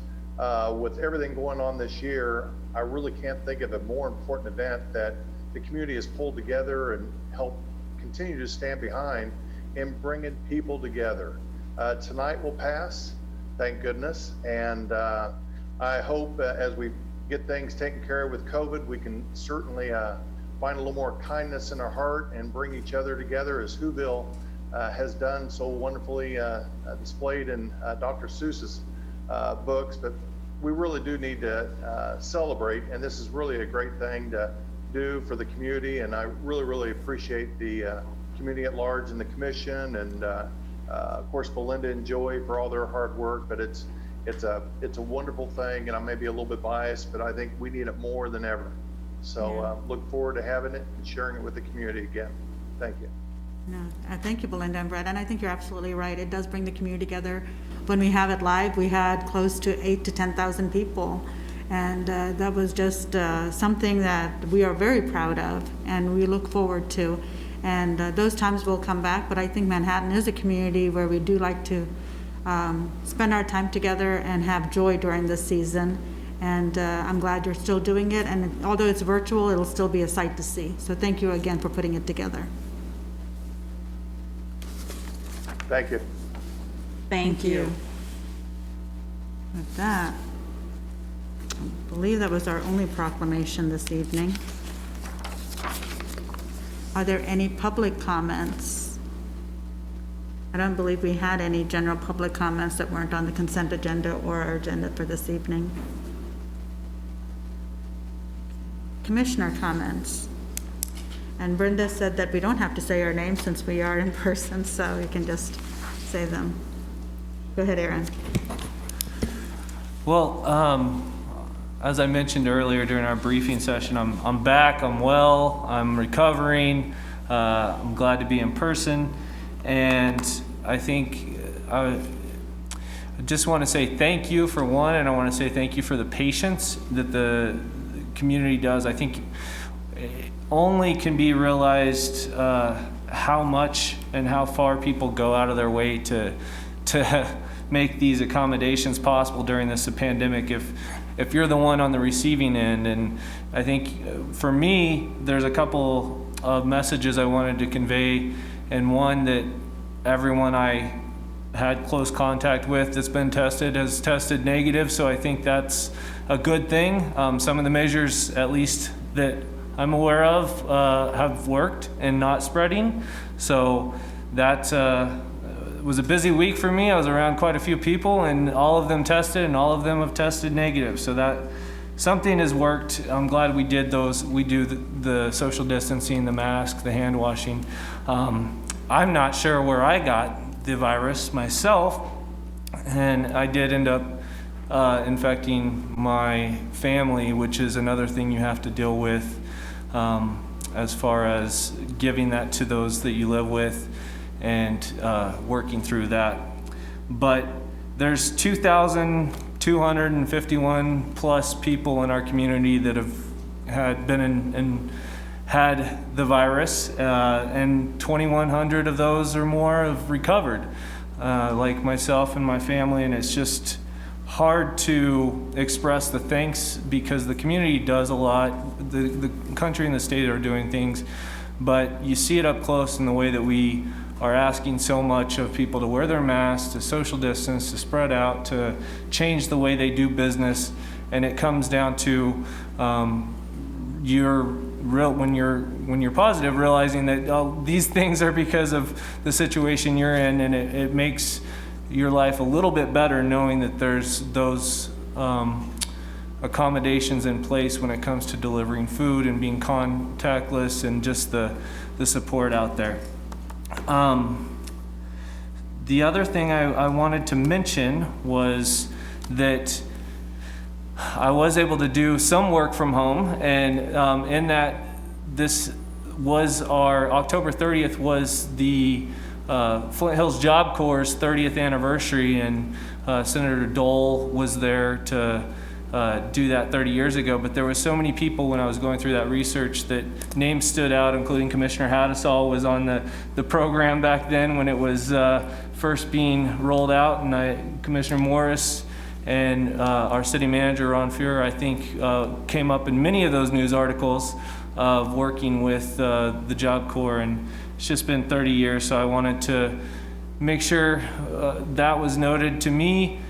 With everything going on this year, I really can't think of a more important event that the community has pulled together and helped continue to stand behind in bringing people together. Tonight will pass, thank goodness, and I hope as we get things taken care of with COVID, we can certainly find a little more kindness in our heart and bring each other together, as Whoville has done so wonderfully displayed in Dr. Seuss's books. But we really do need to celebrate, and this is really a great thing to do for the community, and I really, really appreciate the community at large and the commission, and of course Belinda and Joey for all their hard work. But it's a wonderful thing, and I may be a little bit biased, but I think we need it more than ever. So look forward to having it and sharing it with the community again. Thank you. No, thank you, Belinda and Brad, and I think you're absolutely right. It does bring the community together. When we have it live, we had close to 8,000 to 10,000 people, and that was just something that we are very proud of, and we look forward to. And those times will come back, but I think Manhattan is a community where we do like to spend our time together and have joy during this season. And I'm glad you're still doing it, and although it's virtual, it'll still be a sight to see. So thank you again for putting it together. Thank you. Thank you. With that, I believe that was our only proclamation this evening. Are there any public comments? I don't believe we had any general public comments that weren't on the consent agenda or our agenda for this evening. Commissioner comments. And Brenda said that we don't have to say our names since we are in person, so we can just say them. Go ahead, Aaron. Well, as I mentioned earlier during our briefing session, I'm back, I'm well, I'm recovering, I'm glad to be in person, and I think I just want to say thank you for one, and I want to say thank you for the patience that the community does. I think it only can be realized how much and how far people go out of their way to make these accommodations possible during this pandemic. If you're the one on the receiving end, and I think for me, there's a couple of messages I wanted to convey, and one that everyone I had close contact with that's been tested has tested negative, so I think that's a good thing. Some of the measures, at least that I'm aware of, have worked and not spreading. So that was a busy week for me. I was around quite a few people, and all of them tested, and all of them have tested negative. So that something has worked. I'm glad we did those. We do the social distancing, the mask, the hand washing. I'm not sure where I got the virus myself, and I did end up infecting my family, which is another thing you have to deal with as far as giving that to those that you live with and working through that. But there's 2,251 plus people in our community that have had the virus, and 2,100 of those or more have recovered, like myself and my family, and it's just hard to express the thanks because the community does a lot. The country and the state are doing things, but you see it up close in the way that we are asking so much of people to wear their masks, to social distance, to spread out, to change the way they do business. And it comes down to when you're positive, realizing that these things are because of the situation you're in, and it makes your life a little bit better knowing that there's those accommodations in place when it comes to delivering food and being contactless, and just the support out there. The other thing I wanted to mention was that I was able to do some work from home, and in that, this was our October 30th was the Flint Hills Job Corps' 30th anniversary, and Senator Dole was there to do that 30 years ago. But there were so many people when I was going through that research that names stood out, including Commissioner Hattasol was on the program back then when it was first being rolled out, and Commissioner Morris and our city manager, Ron Fuhrer, I think came up in many of those news articles of working with the Job Corps, and it's just been 30 years, so I wanted to make sure that was noted. To me,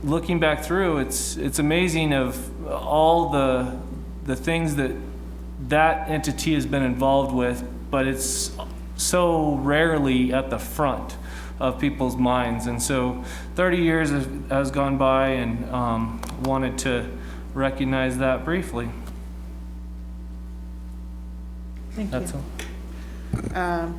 looking back through, it's amazing of all the things that entity has been involved with, but it's so rarely at the front of people's minds. And so 30 years has gone by, and wanted to recognize that briefly. Thank That's you. all.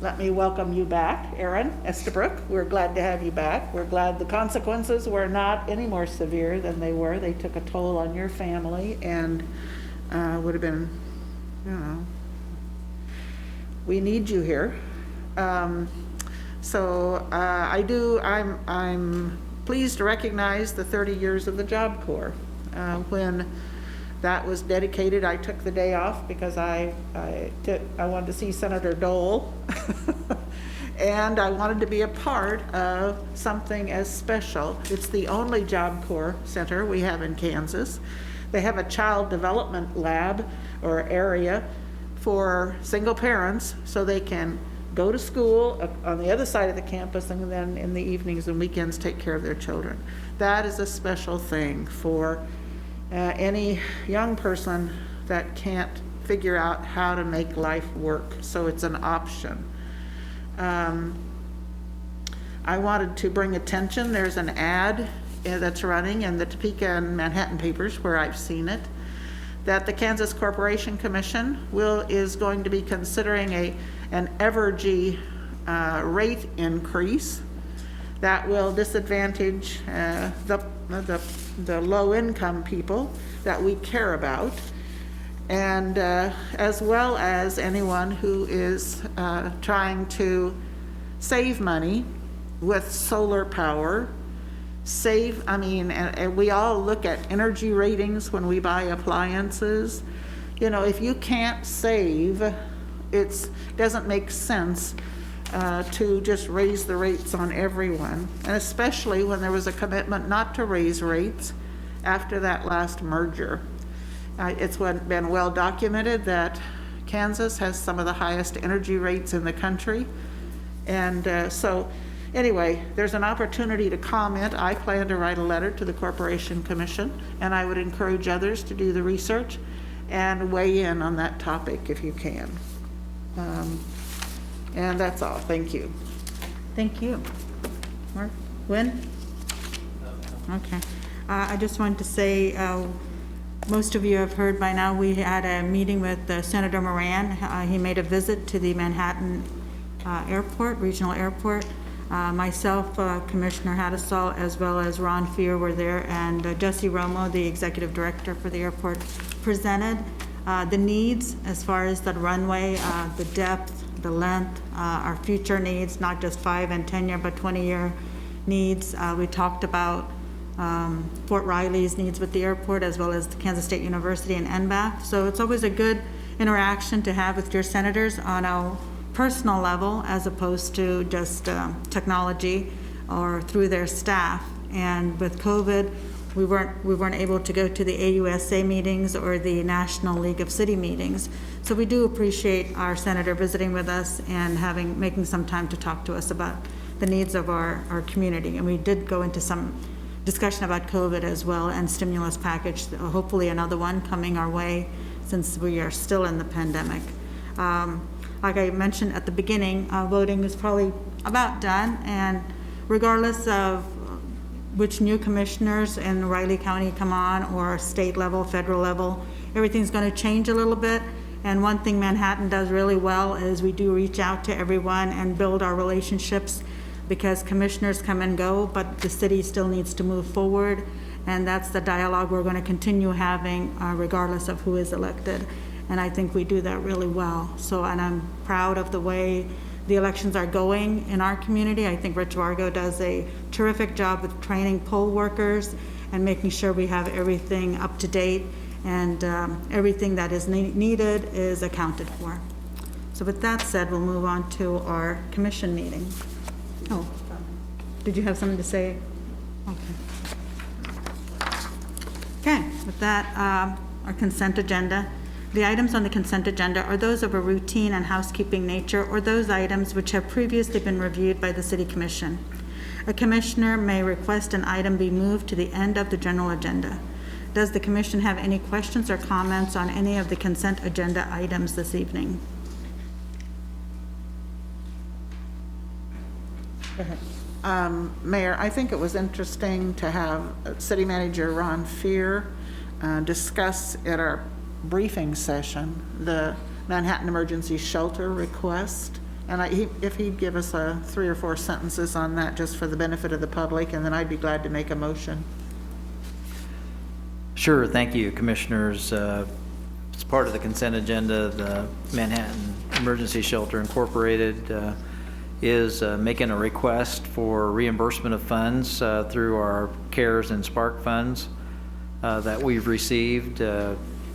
Let me welcome you back, Aaron Estabrook. We're glad to have you back. We're glad the consequences were not any more severe than they were. They took a toll on your family, and would have been, we need you here. I'm pleased to recognize the 30 years of the Job Corps. When that was dedicated, I took the day off because I wanted to see Senator Dole and I wanted to be a part of something as special. It's the only Job Corps center we have in Kansas. They have a child development lab or area for single parents so they can go to school on the other side of the campus, and then in the evenings and weekends take care of their children. That is a special thing for any young person that can't figure out how to make life work, so it's an option. I wanted to bring attention, there's an ad that's running in the Topeka and Manhattan papers where I've seen it, that the Kansas Corporation Commission is going to be considering an Evergy rate increase that will disadvantage the low-income people that we care about, and as well as anyone who is trying to save money with solar power. And we all look at energy ratings when we buy appliances. You know, if you can't save, it doesn't make sense to just raise the rates on everyone, and especially when there was a commitment not to raise rates after that last merger. It's been well documented that Kansas has some of the highest energy rates in the country, and so anyway, there's an opportunity to comment. I plan to write a letter to the Corporation Commission, and I would encourage others to do the research and weigh in on that topic if you can. And that's all. Thank you. Thank you. Mark? Wynn? Okay. I just wanted to say, most of you have heard by now, we had a meeting with Senator Moran. He made a visit to the Manhattan Airport, regional airport. Myself, Commissioner Hattasol, as well as Ron Fuhrer were there, and Jesse Romo, the executive director for the airport, presented the needs as far as the runway, the depth, the length, our future needs, not just 5 and 10-year, but 20-year needs. We talked about Fort Riley's needs with the airport, as well as the Kansas State University and NBAF. So it's always a good interaction to have with your senators on a personal level, as opposed to just technology or through their staff. And with COVID, we weren't able to go to the AUSA meetings or the National League of City meetings. So we do appreciate our senator visiting with us and making some time to talk to us about the needs of our community. And we did go into some discussion about COVID as well, and stimulus package, hopefully another one coming our way since we are still in the pandemic. Like I mentioned at the beginning, voting is probably about done, and regardless of which new commissioners in Riley County come on, or state level, federal level, everything's going to change a little bit. And one thing Manhattan does really well is we do reach out to everyone and build our relationships because commissioners come and go, but the city still needs to move forward. And that's the dialogue we're going to continue having regardless of who is elected. And I think we do that really well. So, and I'm proud of the way the elections are going in our community. I think Rich Vargo does a terrific job with training poll workers and making sure we have everything up to date and everything that is needed is accounted for. So with that said, we'll move on to our commission meeting. Oh, did you have something to say? Okay, with that, our consent agenda. The items on the consent agenda are those of a routine and housekeeping nature or those items which have previously been reviewed by the City Commission. A commissioner may request an item be moved to the end of the general agenda. Does the commission have any questions or comments on any of the consent agenda items this evening? Go ahead. Mayor, I think it was interesting to have City Manager Ron Fear discuss at our briefing session the Manhattan Emergency Shelter request. And if he'd give us 3 or 4 sentences on that just for the benefit of the public, and then I'd be glad to make a motion. Sure, thank you, Commissioners. As part of the consent agenda, the Manhattan Emergency Shelter Incorporated is making a request for reimbursement of funds through our CARES and Spark funds that we've received.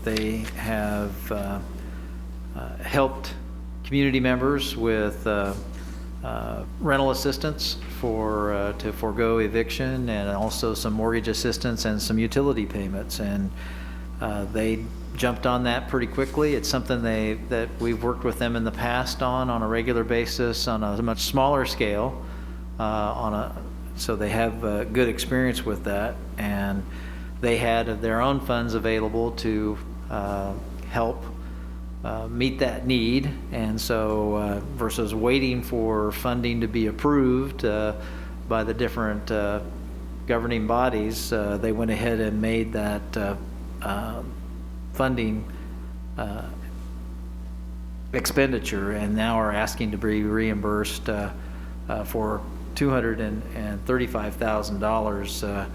They have helped community members with rental assistance to forego eviction, and also some mortgage assistance and some utility payments. And they jumped on that pretty quickly. It's something that we've worked with them in the past on a regular basis on a much smaller scale. So they have good experience with that, and they had their own funds available to help meet that need. And so versus waiting for funding to be approved by the different governing bodies, they went ahead and made that funding expenditure, and now are asking to be reimbursed for $235,000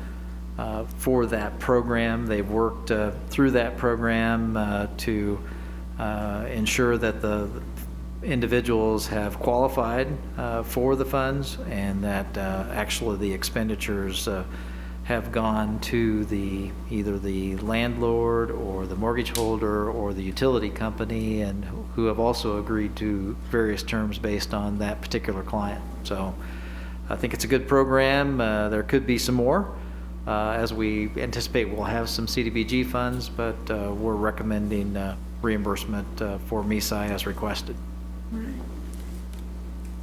for that program. They've worked through that program to ensure that the individuals have qualified for the funds, and that actually the expenditures have gone to either the landlord or the mortgage holder or the utility company, and who have also agreed to various terms based on that particular client. So I think it's a good program. There could be some more. As we anticipate, we'll have some CDBG funds, but we're recommending reimbursement for MESI as requested.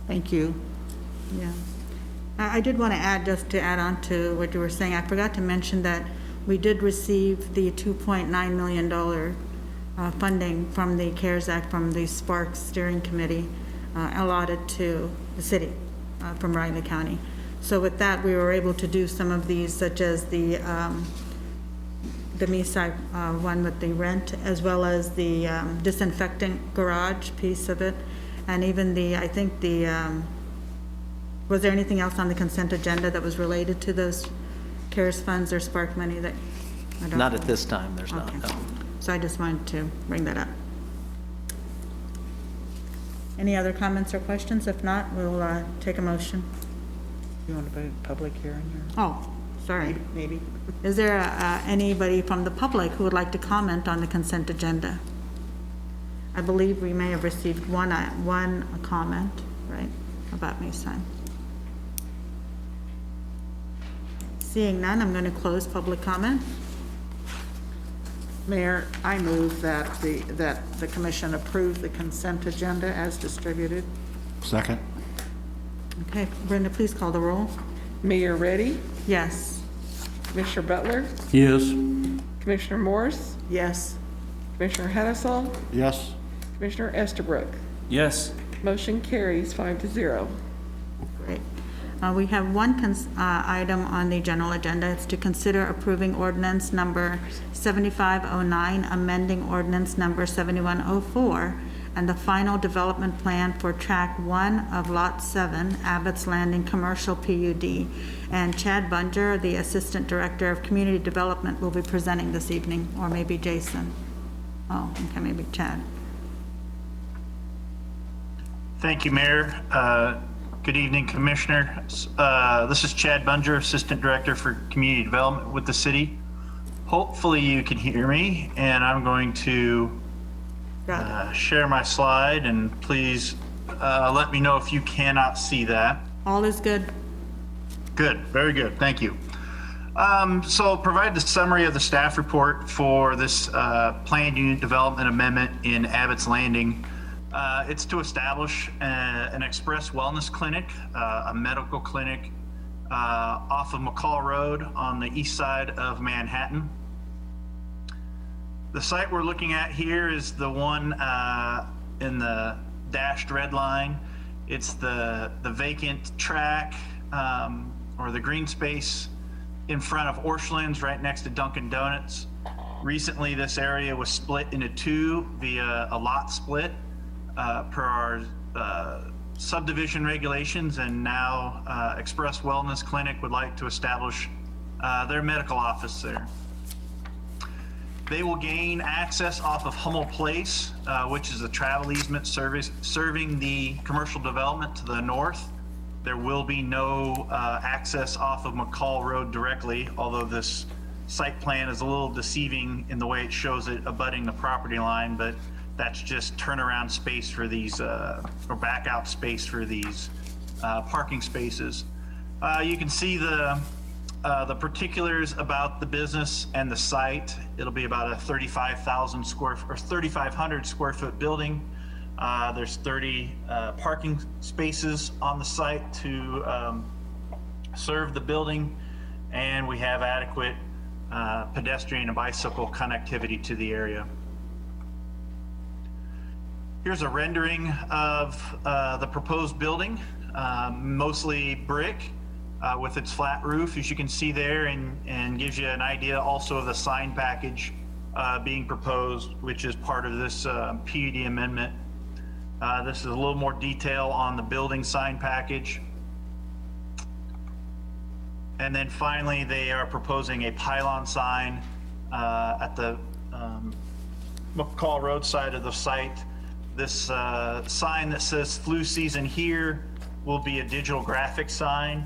Thank you. Yeah. I did want to add, just to add on to what you were saying, I forgot to mention that we did receive the $2.9 million funding from the CARES Act, from the Sparks Steering Committee, allotted to the city from Riley County. So with that, we were able to do some of these, such as the MESI one with the rent, as well as the disinfectant garage piece of it, and even I think was there anything else on the consent agenda that was related to those CARES funds or Spark money that? Not at this time, there's not, Okay. no. So I just wanted to bring that up. Any other comments or questions? If not, we'll take a motion. You want to put a public hearing here? Oh, sorry. Maybe. Is there anybody from the public who would like to comment on the consent agenda? I believe we may have received one comment, right, about MESI. Seeing none, I'm going to close public comment. Mayor, I move that the commission approve the consent agenda as distributed. Second. Okay, Brenda, please call the roll. Mayor Reddy, Yes. Commissioner Butler, Yes. Commissioner Morse, Yes. Commissioner Hennesall, Yes. Commissioner Estabrook. Yes. Motion carries 5-0. Great. We have one item on the general agenda. It's to consider approving ordinance number 7509, amending ordinance number 7104, and the final development plan for Track 1 of Lot 7, Abbott's Landing Commercial PUD. And Chad Bunger, the Assistant Director of Community Development, will be presenting this evening, or maybe Jason. Oh, okay, maybe Chad. Thank you, Mayor. Good evening, Commissioner. This is Chad Bunger, Assistant Director for Community Development with the city. Hopefully you can hear me, and I'm going to share my slide, and please let me know if you cannot see that. All is good. Good, very good, thank you. So I'll provide the summary of the staff report for this planned unit development amendment in Abbott's Landing. It's to establish an express wellness clinic, a medical clinic off of McCall Road on the east side of Manhattan. The site we're looking at here is the one in the dashed red line. It's the vacant track or the green space in front of Orscheln's right next to Dunkin' Donuts. Recently, this area was split into two via a lot split per our subdivision regulations, and now Express Wellness Clinic would like to establish their medical office there. They will gain access off of Hummel Place, which is a travel easement serving the commercial development to the north. There will be no access off of McCall Road directly, although this site plan is a little deceiving in the way it shows it abutting the property line, but that's just turnaround space for these, or back out space for these parking spaces. You can see the particulars about the business and the site. It'll be about a 3,500 square foot building. There's 30 parking spaces on the site to serve the building, and we have adequate pedestrian and bicycle connectivity to the area. Here's a rendering of the proposed building, mostly brick with its flat roof, as you can see there, and gives you an idea also of the sign package being proposed, which is part of this PUD amendment. This is a little more detail on the building sign package. And then finally, they are proposing a pylon sign at the McCall Road side of the site. This sign that says flu season here will be a digital graphic sign.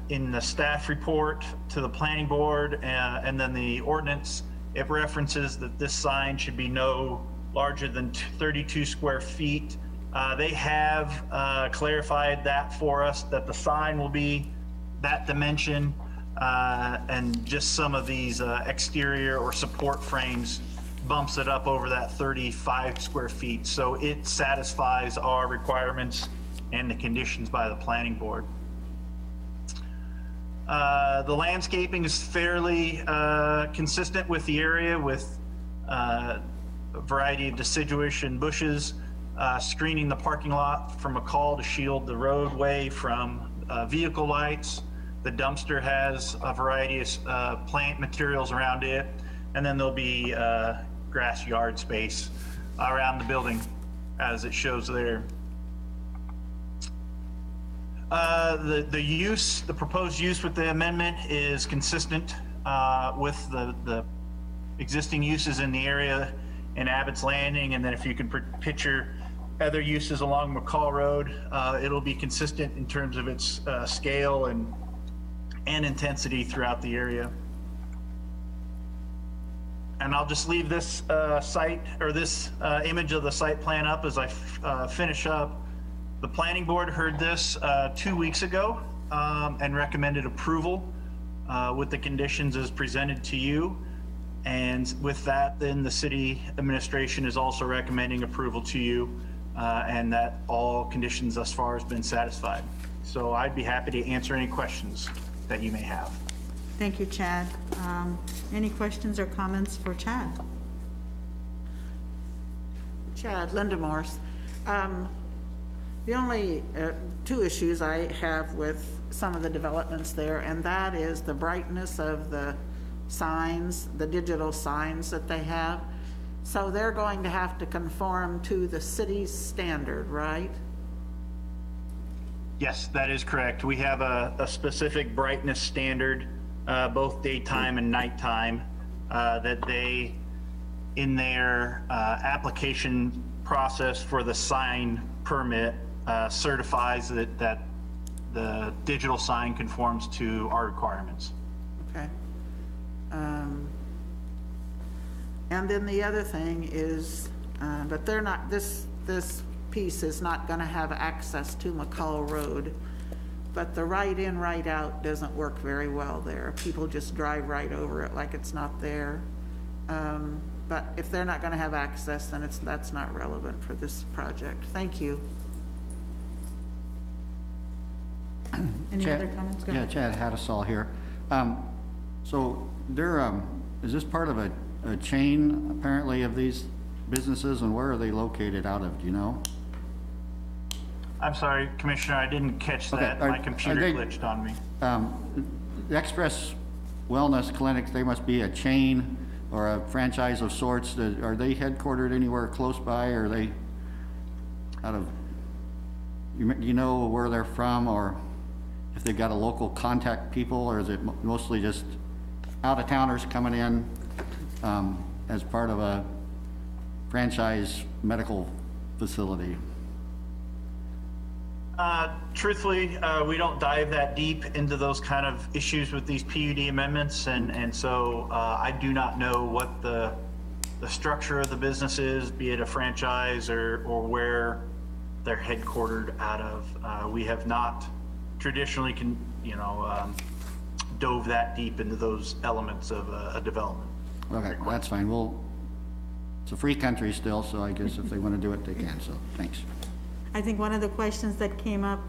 In the staff report to the planning board and then the ordinance, it references that this sign should be no larger than 32 square feet. They have clarified that for us, that the sign will be that dimension, and just some of these exterior or support frames bumps it up over that 35 square feet. So it satisfies our requirements and the conditions by the planning board. The landscaping is fairly consistent with the area, with a variety of deciduous and bushes, screening the parking lot from McCall to shield the roadway from vehicle lights. The dumpster has a variety of plant materials around it, and then there'll be grass yard space around the building as it shows there. The proposed use with the amendment is consistent with the existing uses in the area in Abbott's Landing, and then if you can picture other uses along McCall Road, it'll be consistent in terms of its scale and intensity throughout the area. And I'll just leave this site, or this image of the site plan up as I finish up. The planning board heard this 2 weeks ago and recommended approval with the conditions as presented to you. And with that, then the city administration is also recommending approval to you, and that all conditions thus far has been satisfied. So I'd be happy to answer any questions that you may have. Thank you, Chad. Any questions or comments for Chad? Chad, Linda Morse. The only two issues I have with some of the developments there, and that is the brightness of the signs, the digital signs that they have. So they're going to have to conform to the city's standard, right? Yes, that is correct. We have a specific brightness standard, both daytime and nighttime, that they, in their application process for the sign permit, certifies that the digital sign conforms to our requirements. Okay. And then the other thing is, but they're not, this piece is not going to have access to McCall Road, but the right in, right out doesn't work very well there. People just drive right over it like it's not there. But if they're not going to have access, then that's not relevant for this project. Thank you. Any Chad- other comments? Go Yeah, ahead. Chad Hattasol here. So there, is this part of a chain apparently of these businesses, and where are they located out of, do you know? I'm sorry, Commissioner, I didn't catch that. Are- My computer are they- glitched on me. The Express Wellness Clinics, they must be a chain or a franchise of sorts. Are they headquartered anywhere close by, or are they out of, do you know where they're from, or if they've got a local contact people, or is it mostly just out-of-towners coming in as part of a franchise medical facility? Truthfully, we don't dive that deep into those kind of issues with these PUD amendments, and so I do not know what the structure of the business is, be it a franchise or where they're headquartered out of. We have not traditionally dove that deep into those elements of a development. Okay, that's fine. Well, it's a free country still, so I guess if they want to do it, they can, so thanks. I think one of the questions that came up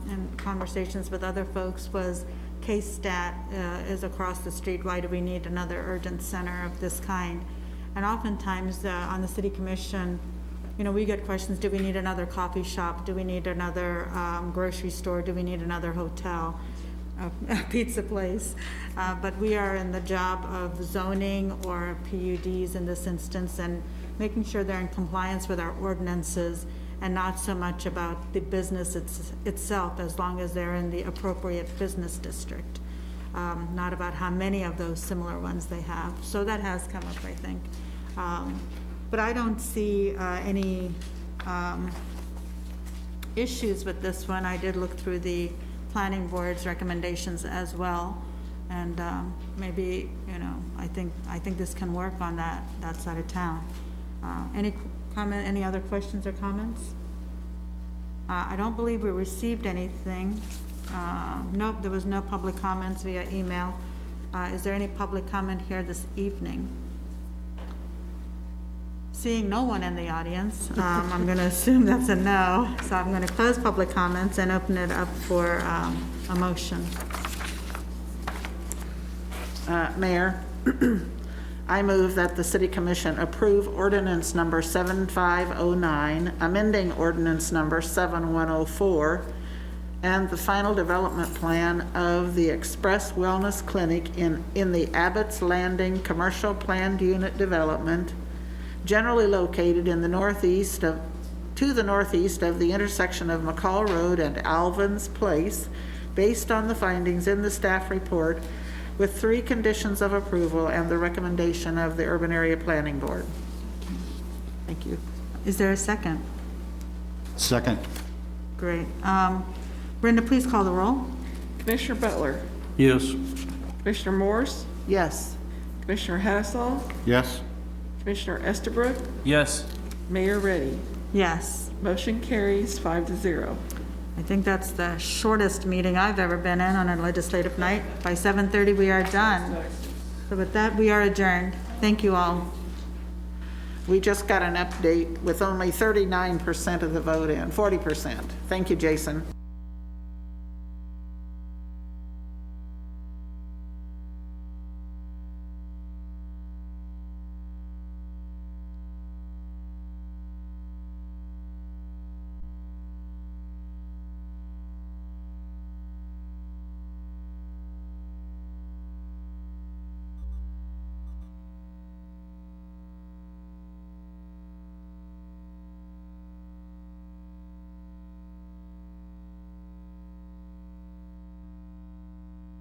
in conversations with other folks was K-Stat is across the street. Why do we need another urgent center of this kind? And oftentimes on the city commission, we get questions, do we need another coffee shop? Do we need another grocery store? Do we need another hotel? A pizza place? But we are in the job of zoning or PUDs in this instance and making sure they're in compliance with our ordinances, and not so much about the business itself, as long as they're in the appropriate business district, not about how many of those similar ones they have. So that has come up, I think. But I don't see any issues with this one. I did look through the planning board's recommendations as well, and maybe, I think this can work on that side of town. Any other questions or comments? I don't believe we received anything. Nope, there was no public comments via email. Is there any public comment here this evening? Seeing no one in the audience, I'm going to assume that's a no. So I'm going to close public comments and open it up for a motion. Mayor, I move that the City Commission approve ordinance number 7509, amending ordinance number 7104, and the final development plan of the Express Wellness Clinic in the Abbott's Landing Commercial Planned Unit Development, generally located in the northeast of the intersection of McCall Road and Alvin's Place, based on the findings in the staff report, with 3 conditions of approval and the recommendation of the Urban Area Planning Board. Thank you. Is there a second? Second. Great. Brenda, please call the roll. Commissioner Butler, Yes. Commissioner Morse, Yes. Commissioner Hattasol, Yes? Commissioner Estabrook, Yes. Mayor Reddy. Yes. Motion carries 5-0. I think that's the shortest meeting I've ever been in on a legislative night. By 7:30, we are done. So with that, we are adjourned. Thank you all. We just got an update with only 39% of the vote in, 40%. Thank you, Jason.